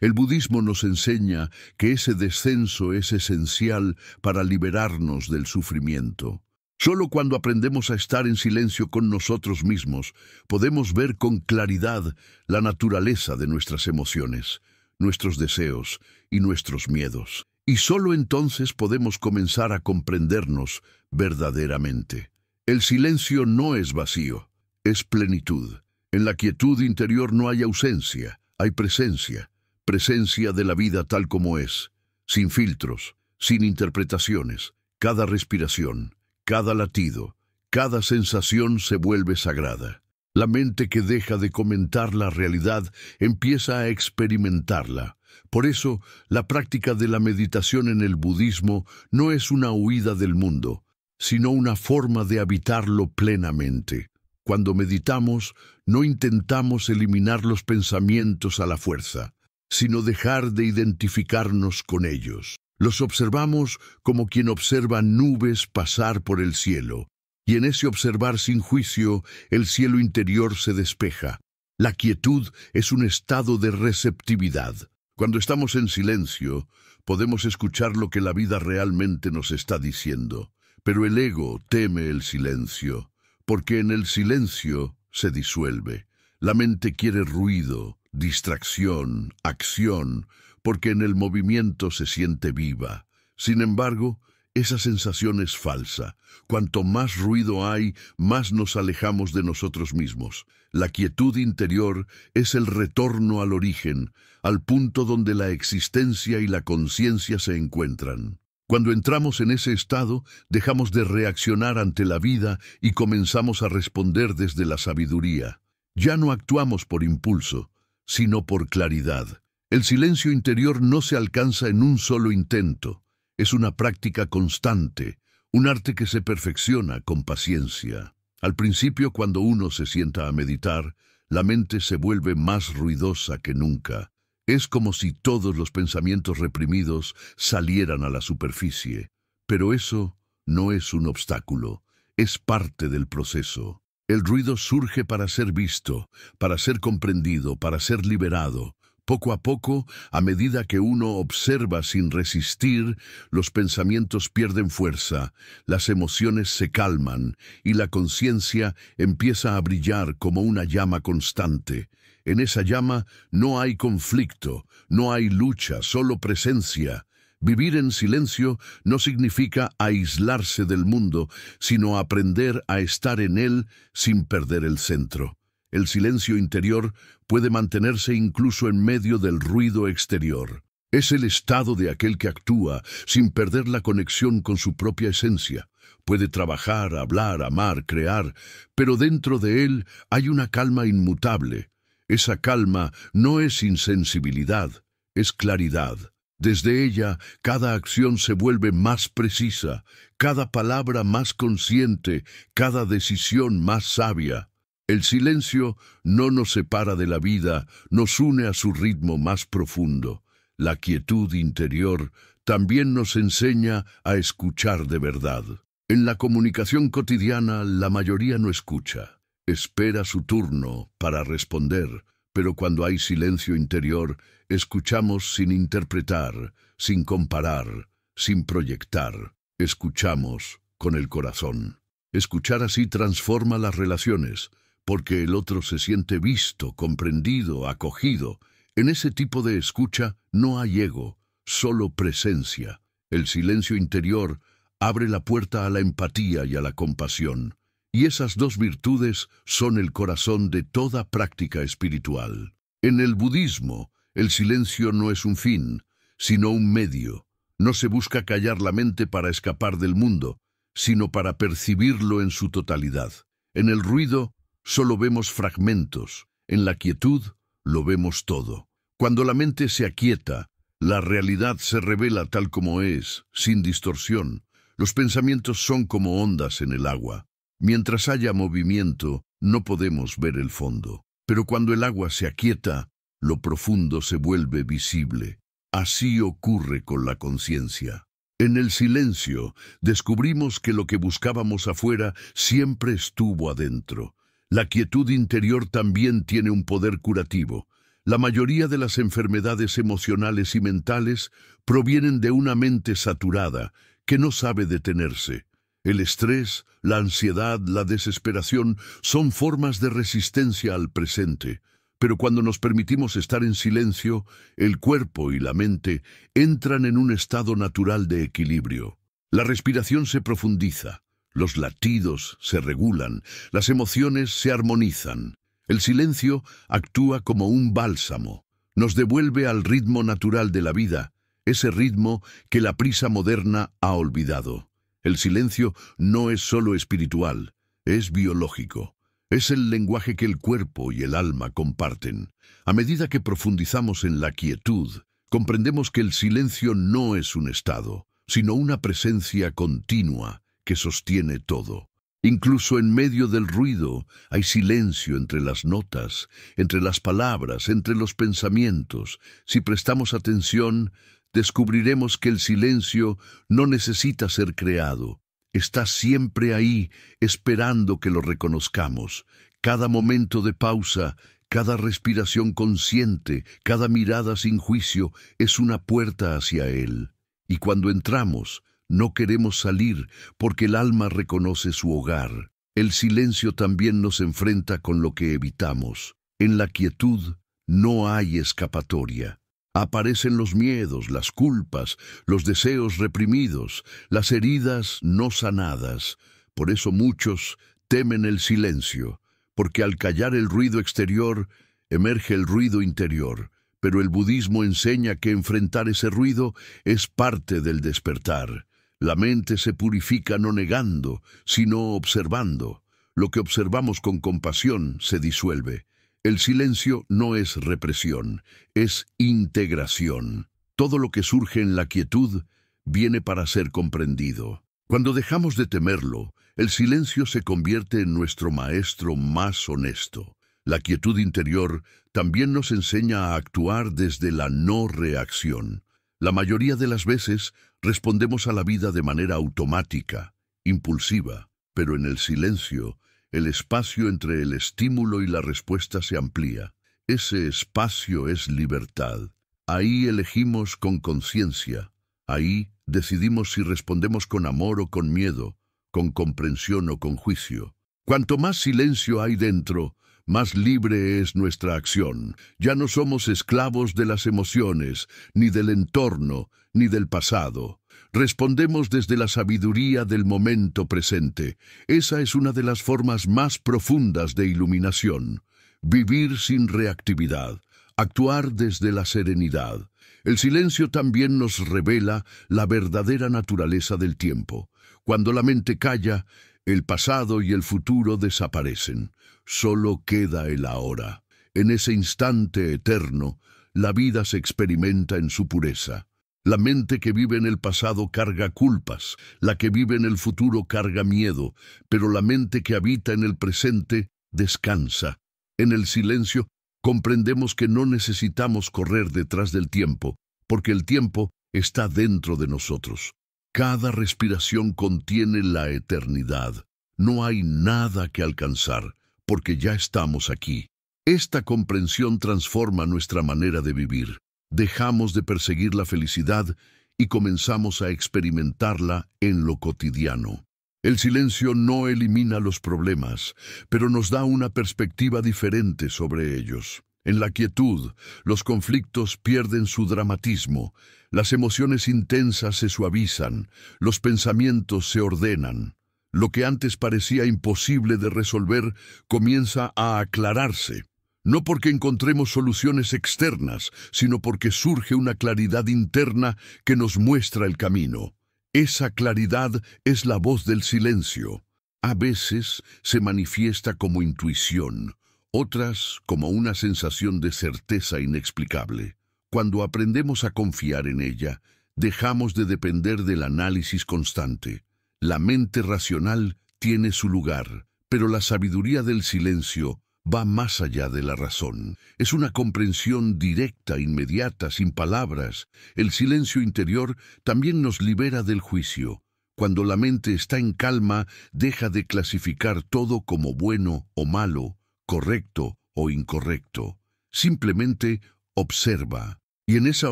El budismo nos enseña que ese descenso es esencial para liberarnos del sufrimiento. Solo cuando aprendemos a estar en silencio con nosotros mismos, podemos ver con claridad la naturaleza de nuestras emociones, nuestros deseos y nuestros miedos. Y solo entonces podemos comenzar a comprendernos verdaderamente. El silencio no es vacío, es plenitud. En la quietud interior no hay ausencia, hay presencia. Presencia de la vida tal como es, sin filtros, sin interpretaciones. Cada respiración, cada latido, cada sensación se vuelve sagrada. La mente que deja de comentar la realidad empieza a experimentarla. Por eso, la práctica de la meditación en el budismo no es una huida del mundo, sino una forma de habitarlo plenamente. Cuando meditamos, no intentamos eliminar los pensamientos a la fuerza, sino dejar de identificarnos con ellos. Los observamos como quien observa nubes pasar por el cielo, y en ese observar sin juicio, el cielo interior se despeja. La quietud es un estado de receptividad. Cuando estamos en silencio, podemos escuchar lo que la vida realmente nos está diciendo. Pero el ego teme el silencio, porque en el silencio se disuelve. La mente quiere ruido, distracción, acción, porque en el movimiento se siente viva. Sin embargo, esa sensación es falsa. Cuanto más ruido hay, más nos alejamos de nosotros mismos. La quietud interior es el retorno al origen, al punto donde la existencia y la conciencia se encuentran. Cuando entramos en ese estado, dejamos de reaccionar ante la vida y comenzamos a responder desde la sabiduría. Ya no actuamos por impulso, sino por claridad. El silencio interior no se alcanza en un solo intento. Es una práctica constante, un arte que se perfecciona con paciencia. Al principio, cuando uno se sienta a meditar, la mente se vuelve más ruidosa que nunca. Es como si todos los pensamientos reprimidos salieran a la superficie. Pero eso no es un obstáculo, es parte del proceso. El ruido surge para ser visto, para ser comprendido, para ser liberado. Poco a poco, a medida que uno observa sin resistir, los pensamientos pierden fuerza, las emociones se calman y la conciencia empieza a brillar como una llama constante. En esa llama no hay conflicto, no hay lucha, solo presencia. Vivir en silencio no significa aislarse del mundo, sino aprender a estar en él sin perder el centro. El silencio interior puede mantenerse incluso en medio del ruido exterior. Es el estado de aquel que actúa sin perder la conexión con su propia esencia. Puede trabajar, hablar, amar, crear, pero dentro de él hay una calma inmutable. Esa calma no es insensibilidad, es claridad. Desde ella, cada acción se vuelve más precisa, cada palabra más consciente, cada decisión más sabia. El silencio no nos separa de la vida, nos une a su ritmo más profundo. La quietud interior también nos enseña a escuchar de verdad. En la comunicación cotidiana, la mayoría no escucha. Espera su turno para responder, pero cuando hay silencio interior, escuchamos sin interpretar, sin comparar, sin proyectar. Escuchamos con el corazón. Escuchar así transforma las relaciones, porque el otro se siente visto, comprendido, acogido. En ese tipo de escucha no hay ego, solo presencia. El silencio interior abre la puerta a la empatía y a la compasión. Y esas dos virtudes son el corazón de toda práctica espiritual. En el budismo, el silencio no es un fin, sino un medio. No se busca callar la mente para escapar del mundo, sino para percibirlo en su totalidad. En el ruido, solo vemos fragmentos. En la quietud, lo vemos todo. Cuando la mente se aquieta, la realidad se revela tal como es, sin distorsión. Los pensamientos son como ondas en el agua. Mientras haya movimiento, no podemos ver el fondo. Pero cuando el agua se aquieta, lo profundo se vuelve visible. Así ocurre con la conciencia. En el silencio, descubrimos que lo que buscábamos afuera siempre estuvo adentro. La quietud interior también tiene un poder curativo. La mayoría de las enfermedades emocionales y mentales provienen de una mente saturada, que no sabe detenerse. El estrés, la ansiedad, la desesperación son formas de resistencia al presente. Pero cuando nos permitimos estar en silencio, el cuerpo y la mente entran en un estado natural de equilibrio. La respiración se profundiza, los latidos se regulan, las emociones se armonizan. El silencio actúa como un bálsamo, nos devuelve al ritmo natural de la vida, ese ritmo que la prisa moderna ha olvidado. El silencio no es solo espiritual, es biológico. Es el lenguaje que el cuerpo y el alma comparten. A medida que profundizamos en la quietud, comprendemos que el silencio no es un estado, sino una presencia continua que sostiene todo. Incluso en medio del ruido hay silencio entre las notas, entre las palabras, entre los pensamientos. Si prestamos atención, descubriremos que el silencio no necesita ser creado. Está siempre ahí, esperando que lo reconozcamos. Cada momento de pausa, cada respiración consciente, cada mirada sin juicio es una puerta hacia él. Y cuando entramos, no queremos salir porque el alma reconoce su hogar. El silencio también nos enfrenta con lo que evitamos. En la quietud no hay escapatoria. Aparecen los miedos, las culpas, los deseos reprimidos, las heridas no sanadas. Por eso muchos temen el silencio, porque al callar el ruido exterior, emerge el ruido interior. Pero el budismo enseña que enfrentar ese ruido es parte del despertar. La mente se purifica no negando, sino observando. Lo que observamos con compasión se disuelve. El silencio no es represión, es integración. Todo lo que surge en la quietud viene para ser comprendido. Cuando dejamos de temerlo, el silencio se convierte en nuestro maestro más honesto. La quietud interior también nos enseña a actuar desde la no reacción. La mayoría de las veces respondemos a la vida de manera automática, impulsiva, pero en el silencio, el espacio entre el estímulo y la respuesta se amplía. Ese espacio es libertad. Ahí elegimos con conciencia. Ahí decidimos si respondemos con amor o con miedo, con comprensión o con juicio. Cuanto más silencio hay dentro, más libre es nuestra acción. Ya no somos esclavos de las emociones, ni del entorno, ni del pasado. Respondemos desde la sabiduría del momento presente. Esa es una de las formas más profundas de iluminación. Vivir sin reactividad, actuar desde la serenidad. El silencio también nos revela la verdadera naturaleza del tiempo. Cuando la mente calla, el pasado y el futuro desaparecen. Solo queda el ahora. En ese instante eterno, la vida se experimenta en su pureza. La mente que vive en el pasado carga culpas, la que vive en el futuro carga miedo, pero la mente que habita en el presente descansa. En el silencio comprendemos que no necesitamos correr detrás del tiempo, porque el tiempo está dentro de nosotros. Cada respiración contiene la eternidad. No hay nada que alcanzar, porque ya estamos aquí. Esta comprensión transforma nuestra manera de vivir. Dejamos de perseguir la felicidad y comenzamos a experimentarla en lo cotidiano. El silencio no elimina los problemas, pero nos da una perspectiva diferente sobre ellos. En la quietud, los conflictos pierden su dramatismo, las emociones intensas se suavizan, los pensamientos se ordenan. Lo que antes parecía imposible de resolver comienza a aclararse. No porque encontremos soluciones externas, sino porque surge una claridad interna que nos muestra el camino. Esa claridad es la voz del silencio. A veces se manifiesta como intuición, otras como una sensación de certeza inexplicable. Cuando aprendemos a confiar en ella, dejamos de depender del análisis constante. La mente racional tiene su lugar, pero la sabiduría del silencio va más allá de la razón. Es una comprensión directa, inmediata, sin palabras. El silencio interior también nos libera del juicio. Cuando la mente está en calma, deja de clasificar todo como bueno o malo, correcto o incorrecto. Simplemente observa. Y en esa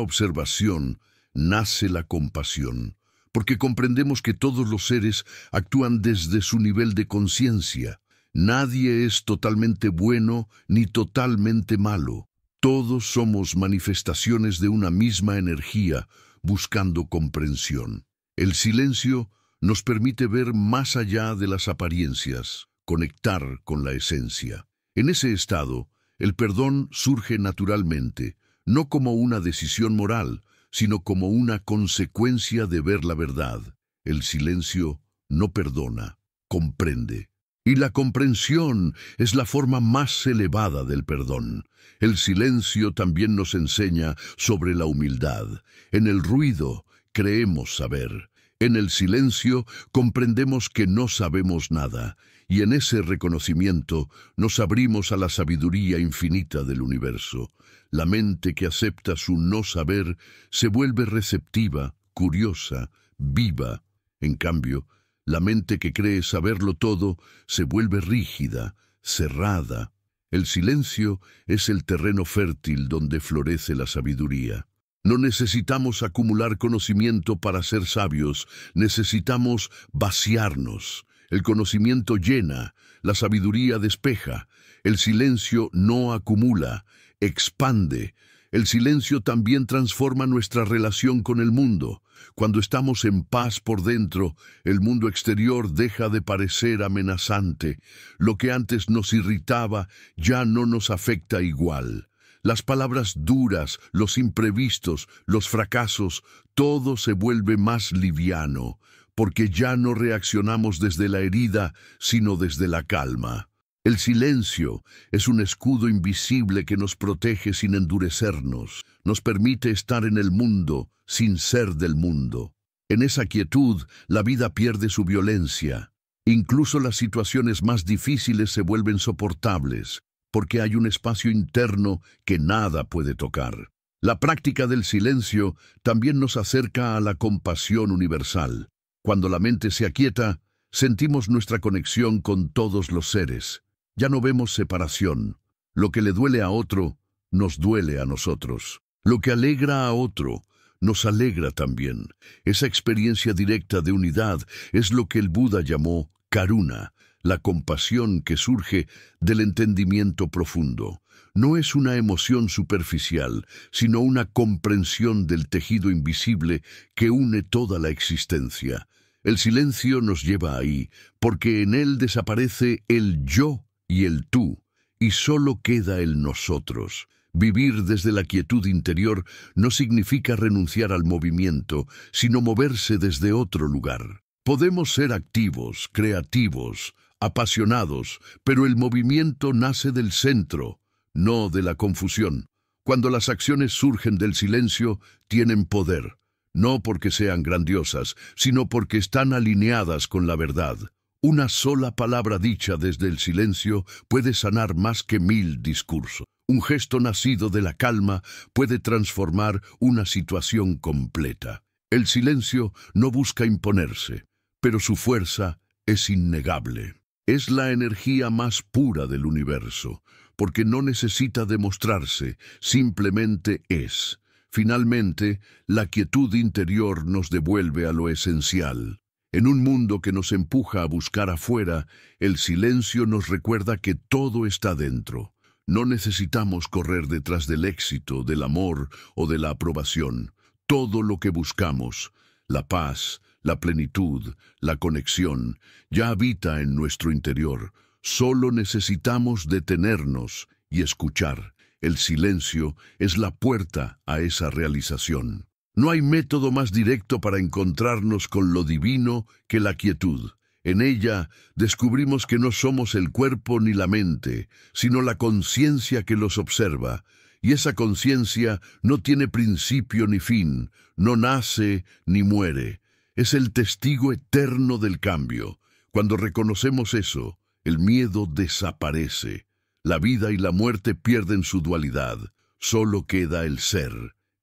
observación nace la compasión, porque comprendemos que todos los seres actúan desde su nivel de conciencia. Nadie es totalmente bueno ni totalmente malo. Todos somos manifestaciones de una misma energía, buscando comprensión. El silencio nos permite ver más allá de las apariencias, conectar con la esencia. En ese estado, el perdón surge naturalmente, no como una decisión moral, sino como una consecuencia de ver la verdad. El silencio no perdona, comprende. Y la comprensión es la forma más elevada del perdón. El silencio también nos enseña sobre la humildad. En el ruido creemos saber. En el silencio comprendemos que no sabemos nada. Y en ese reconocimiento nos abrimos a la sabiduría infinita del universo. La mente que acepta su no saber se vuelve receptiva, curiosa, viva. En cambio, la mente que cree saberlo todo se vuelve rígida, cerrada. El silencio es el terreno fértil donde florece la sabiduría. No necesitamos acumular conocimiento para ser sabios, necesitamos vaciarnos. El conocimiento llena, la sabiduría despeja, el silencio no acumula, expande. El silencio también transforma nuestra relación con el mundo. Cuando estamos en paz por dentro, el mundo exterior deja de parecer amenazante. Lo que antes nos irritaba ya no nos afecta igual. Las palabras duras, los imprevistos, los fracasos, todo se vuelve más liviano, porque ya no reaccionamos desde la herida, sino desde la calma. El silencio es un escudo invisible que nos protege sin endurecernos, nos permite estar en el mundo sin ser del mundo. En esa quietud, la vida pierde su violencia. Incluso las situaciones más difíciles se vuelven soportables, porque hay un espacio interno que nada puede tocar. La práctica del silencio también nos acerca a la compasión universal. Cuando la mente se aquieta, sentimos nuestra conexión con todos los seres. Ya no vemos separación. Lo que le duele a otro, nos duele a nosotros. Lo que alegra a otro, nos alegra también. Esa experiencia directa de unidad es lo que el Buda llamó karuna, la compasión que surge del entendimiento profundo. No es una emoción superficial, sino una comprensión del tejido invisible que une toda la existencia. El silencio nos lleva ahí, porque en él desaparece el yo y el tú, y solo queda el nosotros. Vivir desde la quietud interior no significa renunciar al movimiento, sino moverse desde otro lugar. Podemos ser activos, creativos, apasionados, pero el movimiento nace del centro, no de la confusión. Cuando las acciones surgen del silencio, tienen poder, no porque sean grandiosas, sino porque están alineadas con la verdad. Una sola palabra dicha desde el silencio puede sanar más que 1000 discursos. Un gesto nacido de la calma puede transformar una situación completa. El silencio no busca imponerse, pero su fuerza es innegable. Es la energía más pura del universo, porque no necesita demostrarse, simplemente es. Finalmente, la quietud interior nos devuelve a lo esencial. En un mundo que nos empuja a buscar afuera, el silencio nos recuerda que todo está dentro. No necesitamos correr detrás del éxito, del amor o de la aprobación. Todo lo que buscamos, la paz, la plenitud, la conexión, ya habita en nuestro interior. Solo necesitamos detenernos y escuchar. El silencio es la puerta a esa realización. No hay método más directo para encontrarnos con lo divino que la quietud. En ella descubrimos que no somos el cuerpo ni la mente, sino la conciencia que los observa, y esa conciencia no tiene principio ni fin, no nace ni muere. Es el testigo eterno del cambio. Cuando reconocemos eso, el miedo desaparece. La vida y la muerte pierden su dualidad. Solo queda el ser.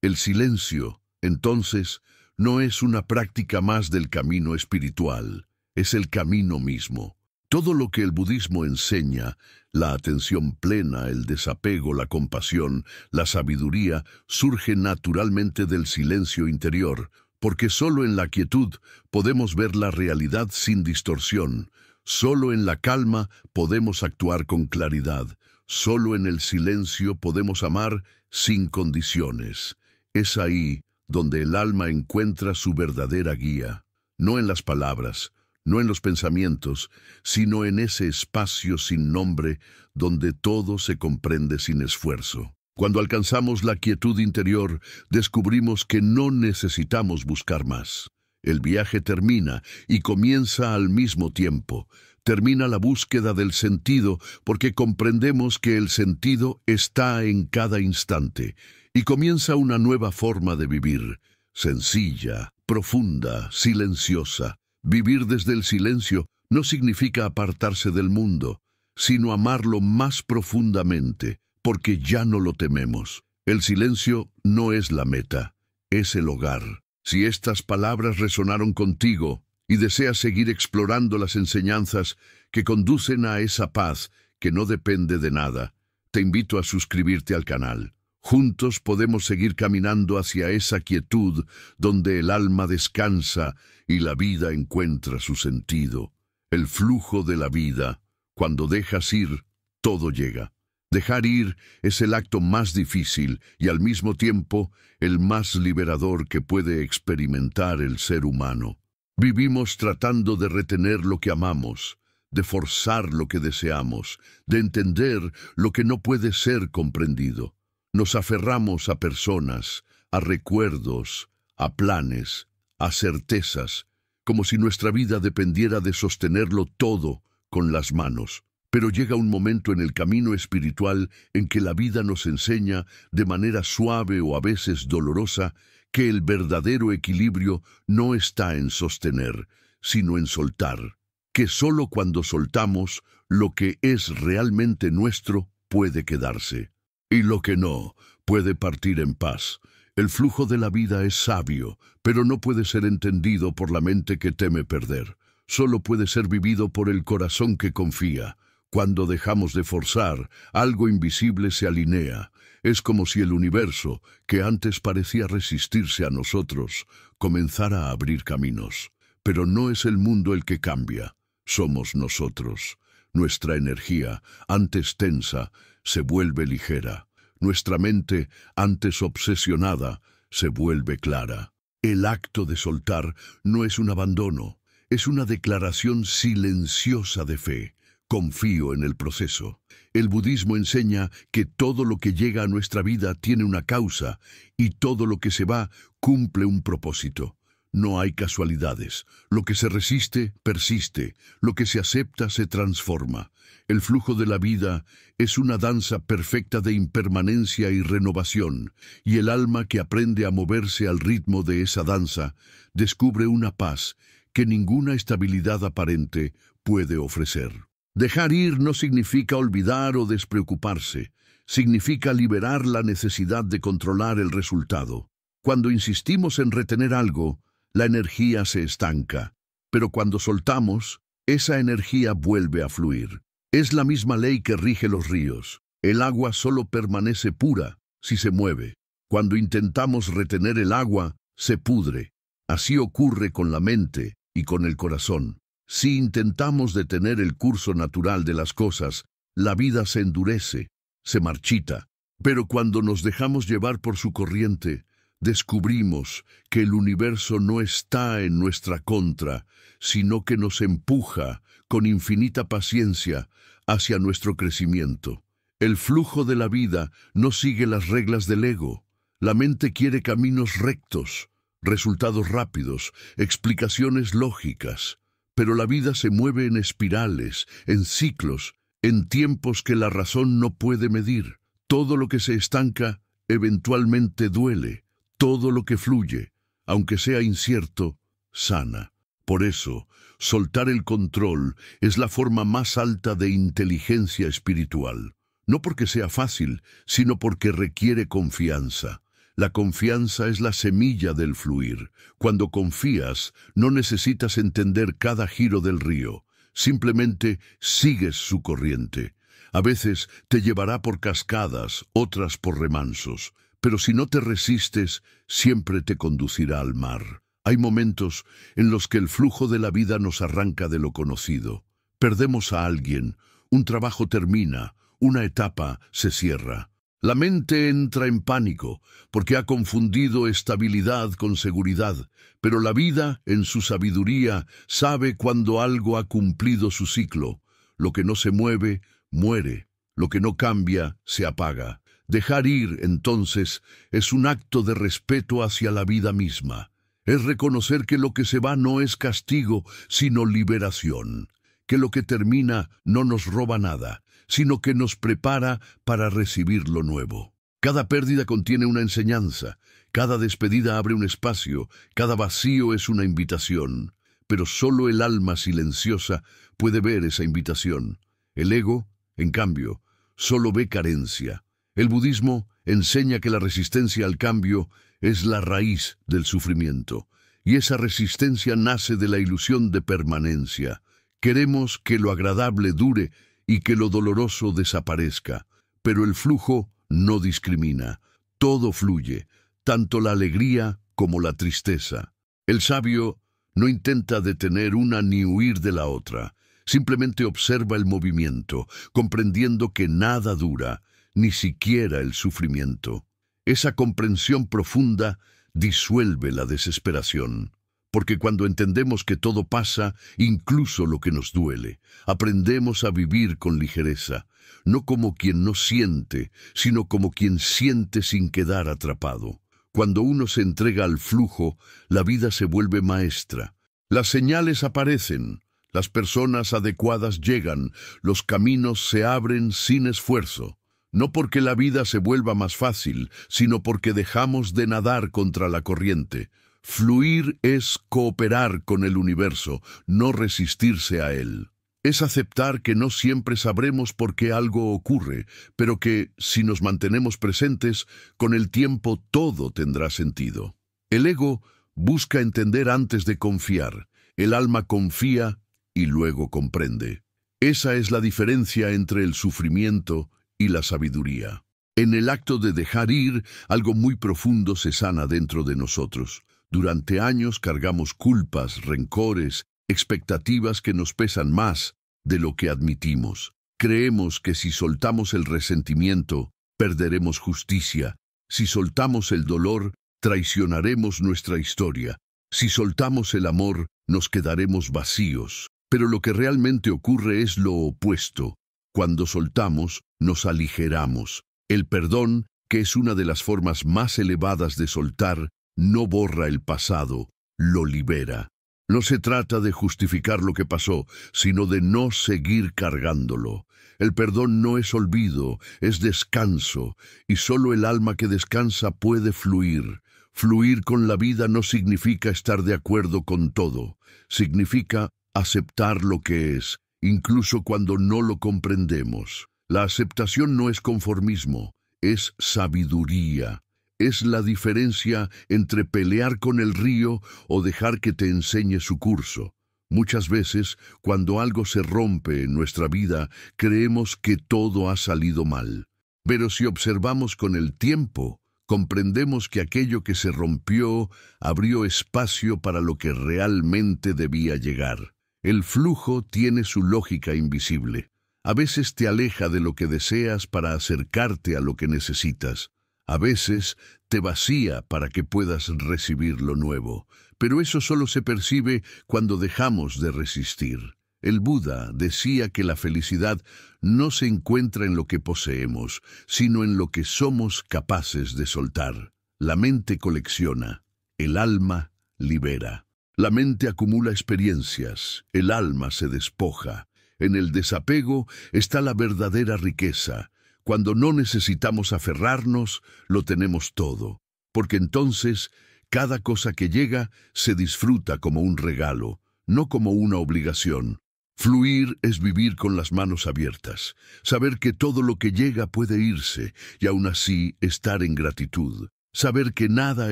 El silencio, entonces, no es una práctica más del camino espiritual. Es el camino mismo. Todo lo que el budismo enseña, la atención plena, el desapego, la compasión, la sabiduría, surge naturalmente del silencio interior, porque solo en la quietud podemos ver la realidad sin distorsión. Solo en la calma podemos actuar con claridad. Solo en el silencio podemos amar sin condiciones. Es ahí donde el alma encuentra su verdadera guía, no en las palabras, no en los pensamientos, sino en ese espacio sin nombre donde todo se comprende sin esfuerzo. Cuando alcanzamos la quietud interior, descubrimos que no necesitamos buscar más. El viaje termina y comienza al mismo tiempo. Termina la búsqueda del sentido porque comprendemos que el sentido está en cada instante y comienza una nueva forma de vivir, sencilla, profunda, silenciosa. Vivir desde el silencio no significa apartarse del mundo, sino amarlo más profundamente, porque ya no lo tememos. El silencio no es la meta, es el hogar. Si estas palabras resonaron contigo y deseas seguir explorando las enseñanzas que conducen a esa paz que no depende de nada, te invito a suscribirte al canal. Juntos podemos seguir caminando hacia esa quietud donde el alma descansa y la vida encuentra su sentido. El flujo de la vida. Cuando dejas ir, todo llega. Dejar ir es el acto más difícil y al mismo tiempo el más liberador que puede experimentar el ser humano. Vivimos tratando de retener lo que amamos, de forzar lo que deseamos, de entender lo que no puede ser comprendido. Nos aferramos a personas, a recuerdos, a planes, a certezas, como si nuestra vida dependiera de sostenerlo todo con las manos. Pero llega un momento en el camino espiritual en que la vida nos enseña, de manera suave o a veces dolorosa, que el verdadero equilibrio no está en sostener, sino en soltar. Que solo cuando soltamos, lo que es realmente nuestro puede quedarse. Y lo que no, puede partir en paz. El flujo de la vida es sabio, pero no puede ser entendido por la mente que teme perder. Solo puede ser vivido por el corazón que confía. Cuando dejamos de forzar, algo invisible se alinea. Es como si el universo, que antes parecía resistirse a nosotros, comenzara a abrir caminos. Pero no es el mundo el que cambia, somos nosotros. Nuestra energía, antes tensa, se vuelve ligera. Nuestra mente, antes obsesionada, se vuelve clara. El acto de soltar no es un abandono, es una declaración silenciosa de fe. Confío en el proceso. El budismo enseña que todo lo que llega a nuestra vida tiene una causa y todo lo que se va cumple un propósito. No hay casualidades. Lo que se resiste, persiste. Lo que se acepta, se transforma. El flujo de la vida es una danza perfecta de impermanencia y renovación, y el alma que aprende a moverse al ritmo de esa danza descubre una paz que ninguna estabilidad aparente puede ofrecer. Dejar ir no significa olvidar o despreocuparse. Significa liberar la necesidad de controlar el resultado. Cuando insistimos en retener algo, la energía se estanca, pero cuando soltamos, esa energía vuelve a fluir. Es la misma ley que rige los ríos. El agua solo permanece pura si se mueve. Cuando intentamos retener el agua, se pudre. Así ocurre con la mente y con el corazón. Si intentamos detener el curso natural de las cosas, la vida se endurece, se marchita. Pero cuando nos dejamos llevar por su corriente, descubrimos que el universo no está en nuestra contra, sino que nos empuja con infinita paciencia hacia nuestro crecimiento. El flujo de la vida no sigue las reglas del ego. La mente quiere caminos rectos, resultados rápidos, explicaciones lógicas. pero la vida se mueve en espirales, en ciclos, en tiempos que la razón no puede medir. Todo lo que se estanca eventualmente duele, todo lo que fluye, aunque sea incierto, sana. Por eso, soltar el control es la forma más alta de inteligencia espiritual. No porque sea fácil, sino porque requiere confianza. La confianza es la semilla del fluir. Cuando confías, no necesitas entender cada giro del río. Simplemente sigues su corriente. A veces te llevará por cascadas, otras por remansos. Pero si no te resistes, siempre te conducirá al mar. Hay momentos en los que el flujo de la vida nos arranca de lo conocido. Perdemos a alguien, un trabajo termina, una etapa se cierra. La mente entra en pánico porque ha confundido estabilidad con seguridad, pero la vida, en su sabiduría, sabe cuando algo ha cumplido su ciclo. Lo que no se mueve, muere. Lo que no cambia, se apaga. Dejar ir, entonces, es un acto de respeto hacia la vida misma. Es reconocer que lo que se va no es castigo, sino liberación. Que lo que termina no nos roba nada, sino que nos prepara para recibir lo nuevo. Cada pérdida contiene una enseñanza, cada despedida abre un espacio, cada vacío es una invitación. Pero solo el alma silenciosa puede ver esa invitación. El ego, en cambio, solo ve carencia. El budismo enseña que la resistencia al cambio es la raíz del sufrimiento, y esa resistencia nace de la ilusión de permanencia. Queremos que lo agradable dure y que lo doloroso desaparezca, pero el flujo no discrimina. Todo fluye, tanto la alegría como la tristeza. El sabio no intenta detener una ni huir de la otra, simplemente observa el movimiento, comprendiendo que nada dura, ni siquiera el sufrimiento. Esa comprensión profunda disuelve la desesperación, porque cuando entendemos que todo pasa, incluso lo que nos duele, aprendemos a vivir con ligereza, no como quien no siente, sino como quien siente sin quedar atrapado. Cuando uno se entrega al flujo, la vida se vuelve maestra. Las señales aparecen, las personas adecuadas llegan, los caminos se abren sin esfuerzo. No porque la vida se vuelva más fácil, sino porque dejamos de nadar contra la corriente. Fluir es cooperar con el universo, no resistirse a él. Es aceptar que no siempre sabremos por qué algo ocurre, pero que, si nos mantenemos presentes, con el tiempo todo tendrá sentido. El ego busca entender antes de confiar. El alma confía y luego comprende. Esa es la diferencia entre el sufrimiento y la sabiduría. En el acto de dejar ir, algo muy profundo se sana dentro de nosotros. Durante años cargamos culpas, rencores, expectativas que nos pesan más de lo que admitimos. Creemos que si soltamos el resentimiento, perderemos justicia. Si soltamos el dolor, traicionaremos nuestra historia. Si soltamos el amor, nos quedaremos vacíos. Pero lo que realmente ocurre es lo opuesto. Cuando soltamos, nos aligeramos. El perdón, que es una de las formas más elevadas de soltar, no borra el pasado, lo libera. No se trata de justificar lo que pasó, sino de no seguir cargándolo. El perdón no es olvido, es descanso, y solo el alma que descansa puede fluir. Fluir con la vida no significa estar de acuerdo con todo, significa aceptar lo que es, incluso cuando no lo comprendemos. La aceptación no es conformismo, es sabiduría. Es la diferencia entre pelear con el río o dejar que te enseñe su curso. Muchas veces, cuando algo se rompe en nuestra vida, creemos que todo ha salido mal. Pero si observamos con el tiempo, comprendemos que aquello que se rompió abrió espacio para lo que realmente debía llegar. El flujo tiene su lógica invisible. A veces te aleja de lo que deseas para acercarte a lo que necesitas. A veces te vacía para que puedas recibir lo nuevo, pero eso solo se percibe cuando dejamos de resistir. El Buda decía que la felicidad no se encuentra en lo que poseemos, sino en lo que somos capaces de soltar. La mente colecciona, el alma libera. La mente acumula experiencias, el alma se despoja. En el desapego está la verdadera riqueza. Cuando no necesitamos aferrarnos, lo tenemos todo. Porque entonces, cada cosa que llega se disfruta como un regalo, no como una obligación. Fluir es vivir con las manos abiertas, saber que todo lo que llega puede irse y aún así estar en gratitud, saber que nada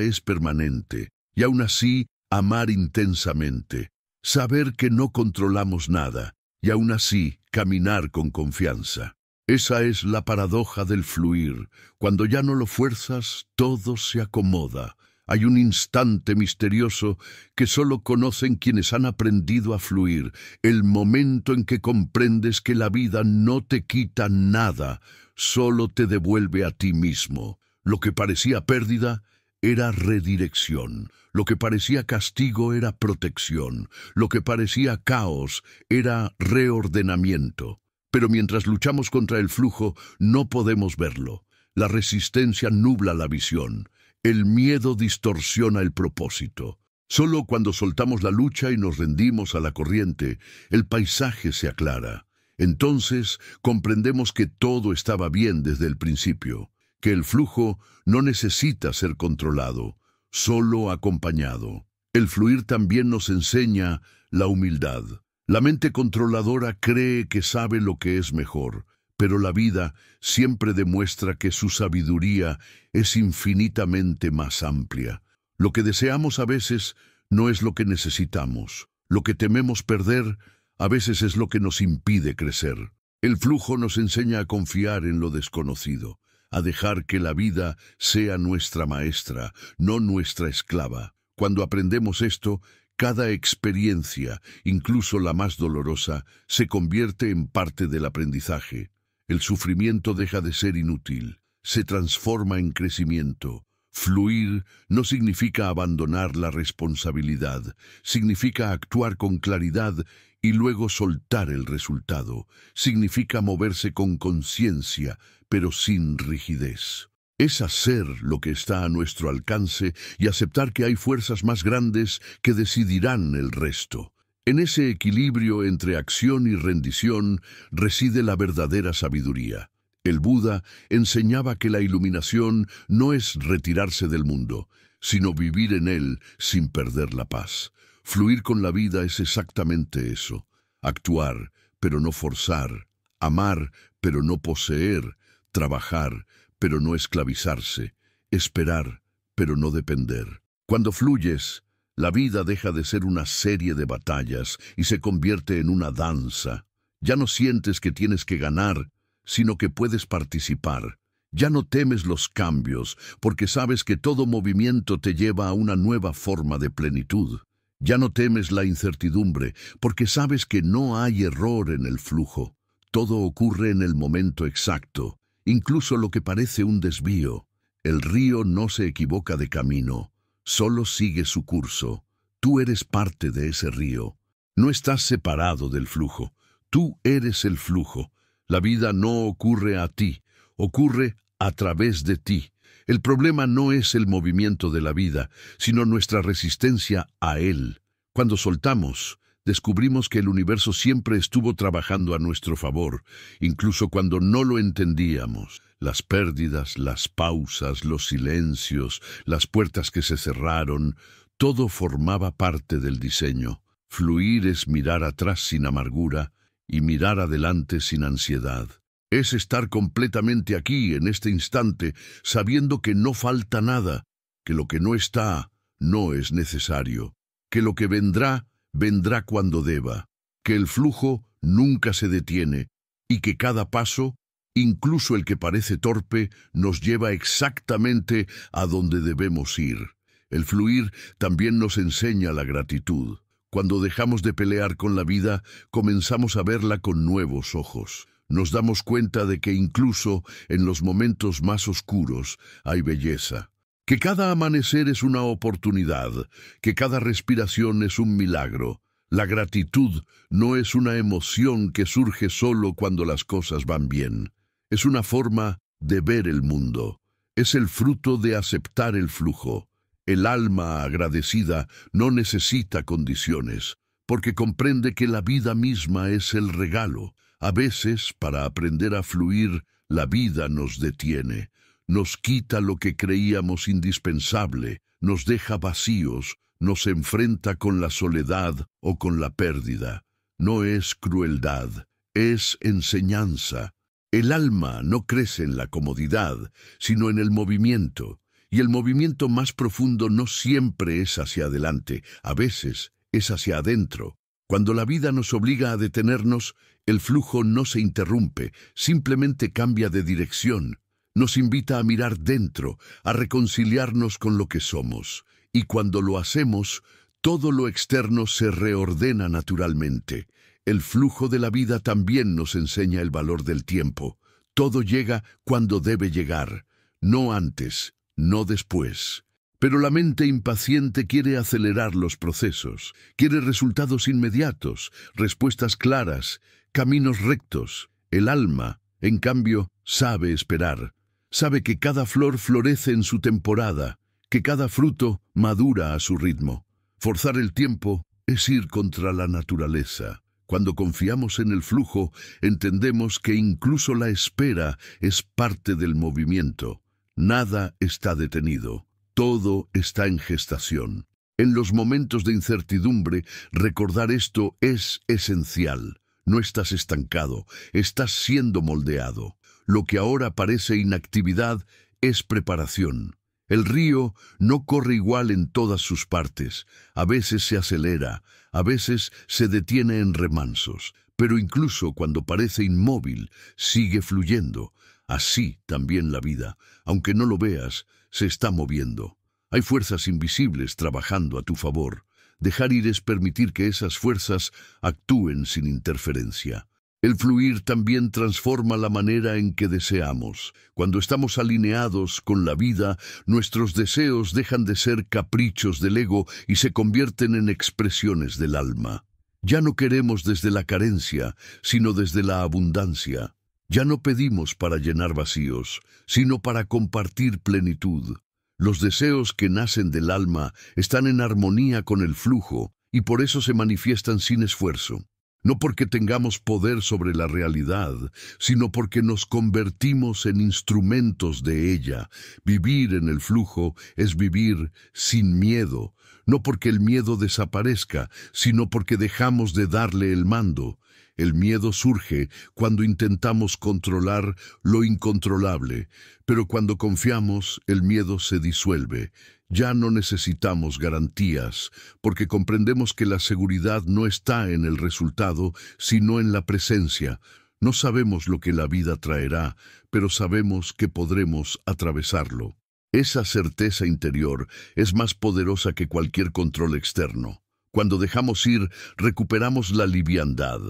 es permanente y aún así amar intensamente, saber que no controlamos nada y aún así caminar con confianza. Esa es la paradoja del fluir. Cuando ya no lo fuerzas, todo se acomoda. Hay un instante misterioso que solo conocen quienes han aprendido a fluir, el momento en que comprendes que la vida no te quita nada, solo te devuelve a ti mismo. Lo que parecía pérdida era redirección, lo que parecía castigo era protección, lo que parecía caos era reordenamiento. Pero mientras luchamos contra el flujo, no podemos verlo. La resistencia nubla la visión. El miedo distorsiona el propósito. Solo cuando soltamos la lucha y nos rendimos a la corriente, el paisaje se aclara. Entonces comprendemos que todo estaba bien desde el principio, que el flujo no necesita ser controlado, solo acompañado. El fluir también nos enseña la humildad. La mente controladora cree que sabe lo que es mejor, pero la vida siempre demuestra que su sabiduría es infinitamente más amplia. Lo que deseamos a veces no es lo que necesitamos. Lo que tememos perder a veces es lo que nos impide crecer. El flujo nos enseña a confiar en lo desconocido, a dejar que la vida sea nuestra maestra, no nuestra esclava. Cuando aprendemos esto, cada experiencia, incluso la más dolorosa, se convierte en parte del aprendizaje. El sufrimiento deja de ser inútil, se transforma en crecimiento. Fluir no significa abandonar la responsabilidad, significa actuar con claridad y luego soltar el resultado. Significa moverse con conciencia, pero sin rigidez. Es hacer lo que está a nuestro alcance y aceptar que hay fuerzas más grandes que decidirán el resto. En ese equilibrio entre acción y rendición reside la verdadera sabiduría. El Buda enseñaba que la iluminación no es retirarse del mundo, sino vivir en él sin perder la paz. Fluir con la vida es exactamente eso. Actuar, pero no forzar. Amar, pero no poseer. Trabajar, pero no esclavizarse. Esperar, pero no depender. Cuando fluyes, la vida deja de ser una serie de batallas y se convierte en una danza. Ya no sientes que tienes que ganar, sino que puedes participar. Ya no temes los cambios, porque sabes que todo movimiento te lleva a una nueva forma de plenitud. Ya no temes la incertidumbre, porque sabes que no hay error en el flujo. Todo ocurre en el momento exacto, incluso lo que parece un desvío. El río no se equivoca de camino, solo sigue su curso. Tú eres parte de ese río. No estás separado del flujo. Tú eres el flujo. La vida no ocurre a ti, ocurre a través de ti. El problema no es el movimiento de la vida, sino nuestra resistencia a él. Cuando soltamos, descubrimos que el universo siempre estuvo trabajando a nuestro favor, incluso cuando no lo entendíamos. Las pérdidas, las pausas, los silencios, las puertas que se cerraron, todo formaba parte del diseño. Fluir es mirar atrás sin amargura y mirar adelante sin ansiedad. Es estar completamente aquí, en este instante, sabiendo que no falta nada, que lo que no está, no es necesario, que lo que vendrá, vendrá cuando deba, que el flujo nunca se detiene y que cada paso, incluso el que parece torpe, nos lleva exactamente a donde debemos ir. El fluir también nos enseña la gratitud. Cuando dejamos de pelear con la vida, comenzamos a verla con nuevos ojos. Nos damos cuenta de que incluso en los momentos más oscuros hay belleza. Que cada amanecer es una oportunidad, que cada respiración es un milagro. La gratitud no es una emoción que surge solo cuando las cosas van bien. Es una forma de ver el mundo. Es el fruto de aceptar el flujo. El alma agradecida no necesita condiciones, porque comprende que la vida misma es el regalo. A veces, para aprender a fluir, la vida nos detiene, nos quita lo que creíamos indispensable, nos deja vacíos, nos enfrenta con la soledad o con la pérdida. No es crueldad, es enseñanza. El alma no crece en la comodidad, sino en el movimiento, y el movimiento más profundo no siempre es hacia adelante, a veces es hacia adentro. Cuando la vida nos obliga a detenernos, el flujo no se interrumpe, simplemente cambia de dirección. Nos invita a mirar dentro, a reconciliarnos con lo que somos. Y cuando lo hacemos, todo lo externo se reordena naturalmente. El flujo de la vida también nos enseña el valor del tiempo. Todo llega cuando debe llegar, no antes, no después. Pero la mente impaciente quiere acelerar los procesos, quiere resultados inmediatos, respuestas claras, caminos rectos. El alma, en cambio, sabe esperar. Sabe que cada flor florece en su temporada, que cada fruto madura a su ritmo. Forzar el tiempo es ir contra la naturaleza. Cuando confiamos en el flujo, entendemos que incluso la espera es parte del movimiento. Nada está detenido, todo está en gestación. En los momentos de incertidumbre, recordar esto es esencial. No estás estancado, estás siendo moldeado. Lo que ahora parece inactividad es preparación. El río no corre igual en todas sus partes. A veces se acelera, a veces se detiene en remansos, pero incluso cuando parece inmóvil, sigue fluyendo. Así también la vida, aunque no lo veas, se está moviendo. Hay fuerzas invisibles trabajando a tu favor. Dejar ir es permitir que esas fuerzas actúen sin interferencia. El fluir también transforma la manera en que deseamos. Cuando estamos alineados con la vida, nuestros deseos dejan de ser caprichos del ego y se convierten en expresiones del alma. Ya no queremos desde la carencia, sino desde la abundancia. Ya no pedimos para llenar vacíos, sino para compartir plenitud. Los deseos que nacen del alma están en armonía con el flujo y por eso se manifiestan sin esfuerzo. No porque tengamos poder sobre la realidad, sino porque nos convertimos en instrumentos de ella. Vivir en el flujo es vivir sin miedo, no porque el miedo desaparezca, sino porque dejamos de darle el mando. El miedo surge cuando intentamos controlar lo incontrolable, pero cuando confiamos, el miedo se disuelve. Ya no necesitamos garantías, porque comprendemos que la seguridad no está en el resultado, sino en la presencia. No sabemos lo que la vida traerá, pero sabemos que podremos atravesarlo. Esa certeza interior es más poderosa que cualquier control externo. Cuando dejamos ir, recuperamos la liviandad.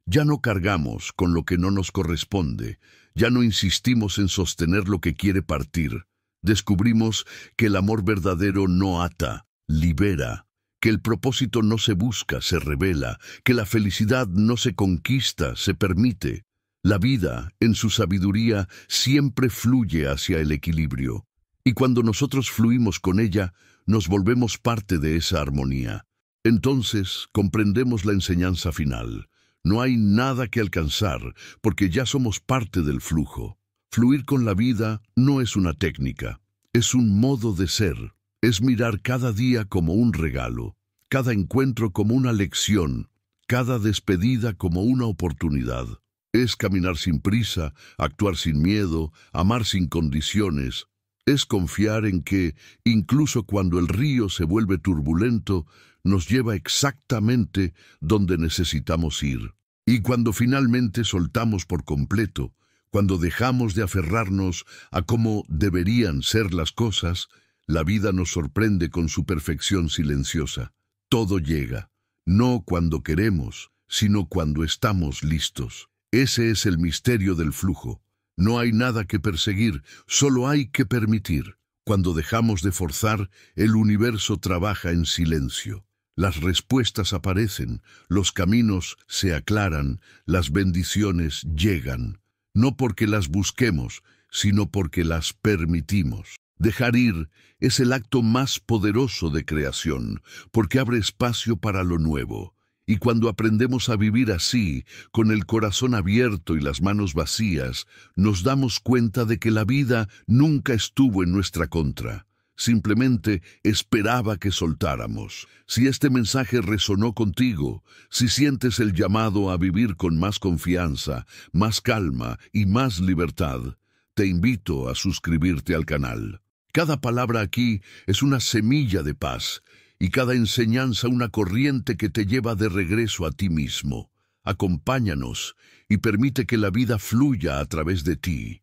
Ya no cargamos con lo que no nos corresponde, ya no insistimos en sostener lo que quiere partir. Descubrimos que el amor verdadero no ata, libera, que el propósito no se busca, se revela, que la felicidad no se conquista, se permite. La vida, en su sabiduría, siempre fluye hacia el equilibrio, y cuando nosotros fluimos con ella, nos volvemos parte de esa armonía. Entonces comprendemos la enseñanza final. No hay nada que alcanzar, porque ya somos parte del flujo. Fluir con la vida no es una técnica, es un modo de ser. Es mirar cada día como un regalo, cada encuentro como una lección, cada despedida como una oportunidad. Es caminar sin prisa, actuar sin miedo, amar sin condiciones. Es confiar en que, incluso cuando el río se vuelve turbulento, nos lleva exactamente donde necesitamos ir. Y cuando finalmente soltamos por completo, cuando dejamos de aferrarnos a cómo deberían ser las cosas, la vida nos sorprende con su perfección silenciosa. Todo llega, no cuando queremos, sino cuando estamos listos. Ese es el misterio del flujo. No hay nada que perseguir, solo hay que permitir. Cuando dejamos de forzar, el universo trabaja en silencio. Las respuestas aparecen, los caminos se aclaran, las bendiciones llegan. No porque las busquemos, sino porque las permitimos. Dejar ir es el acto más poderoso de creación, porque abre espacio para lo nuevo. Y cuando aprendemos a vivir así, con el corazón abierto y las manos vacías, nos damos cuenta de que la vida nunca estuvo en nuestra contra. Simplemente esperaba que soltáramos. Si este mensaje resonó contigo, si sientes el llamado a vivir con más confianza, más calma y más libertad, te invito a suscribirte al canal. Cada palabra aquí es una semilla de paz y cada enseñanza una corriente que te lleva de regreso a ti mismo. Acompáñanos y permite que la vida fluya a través de ti.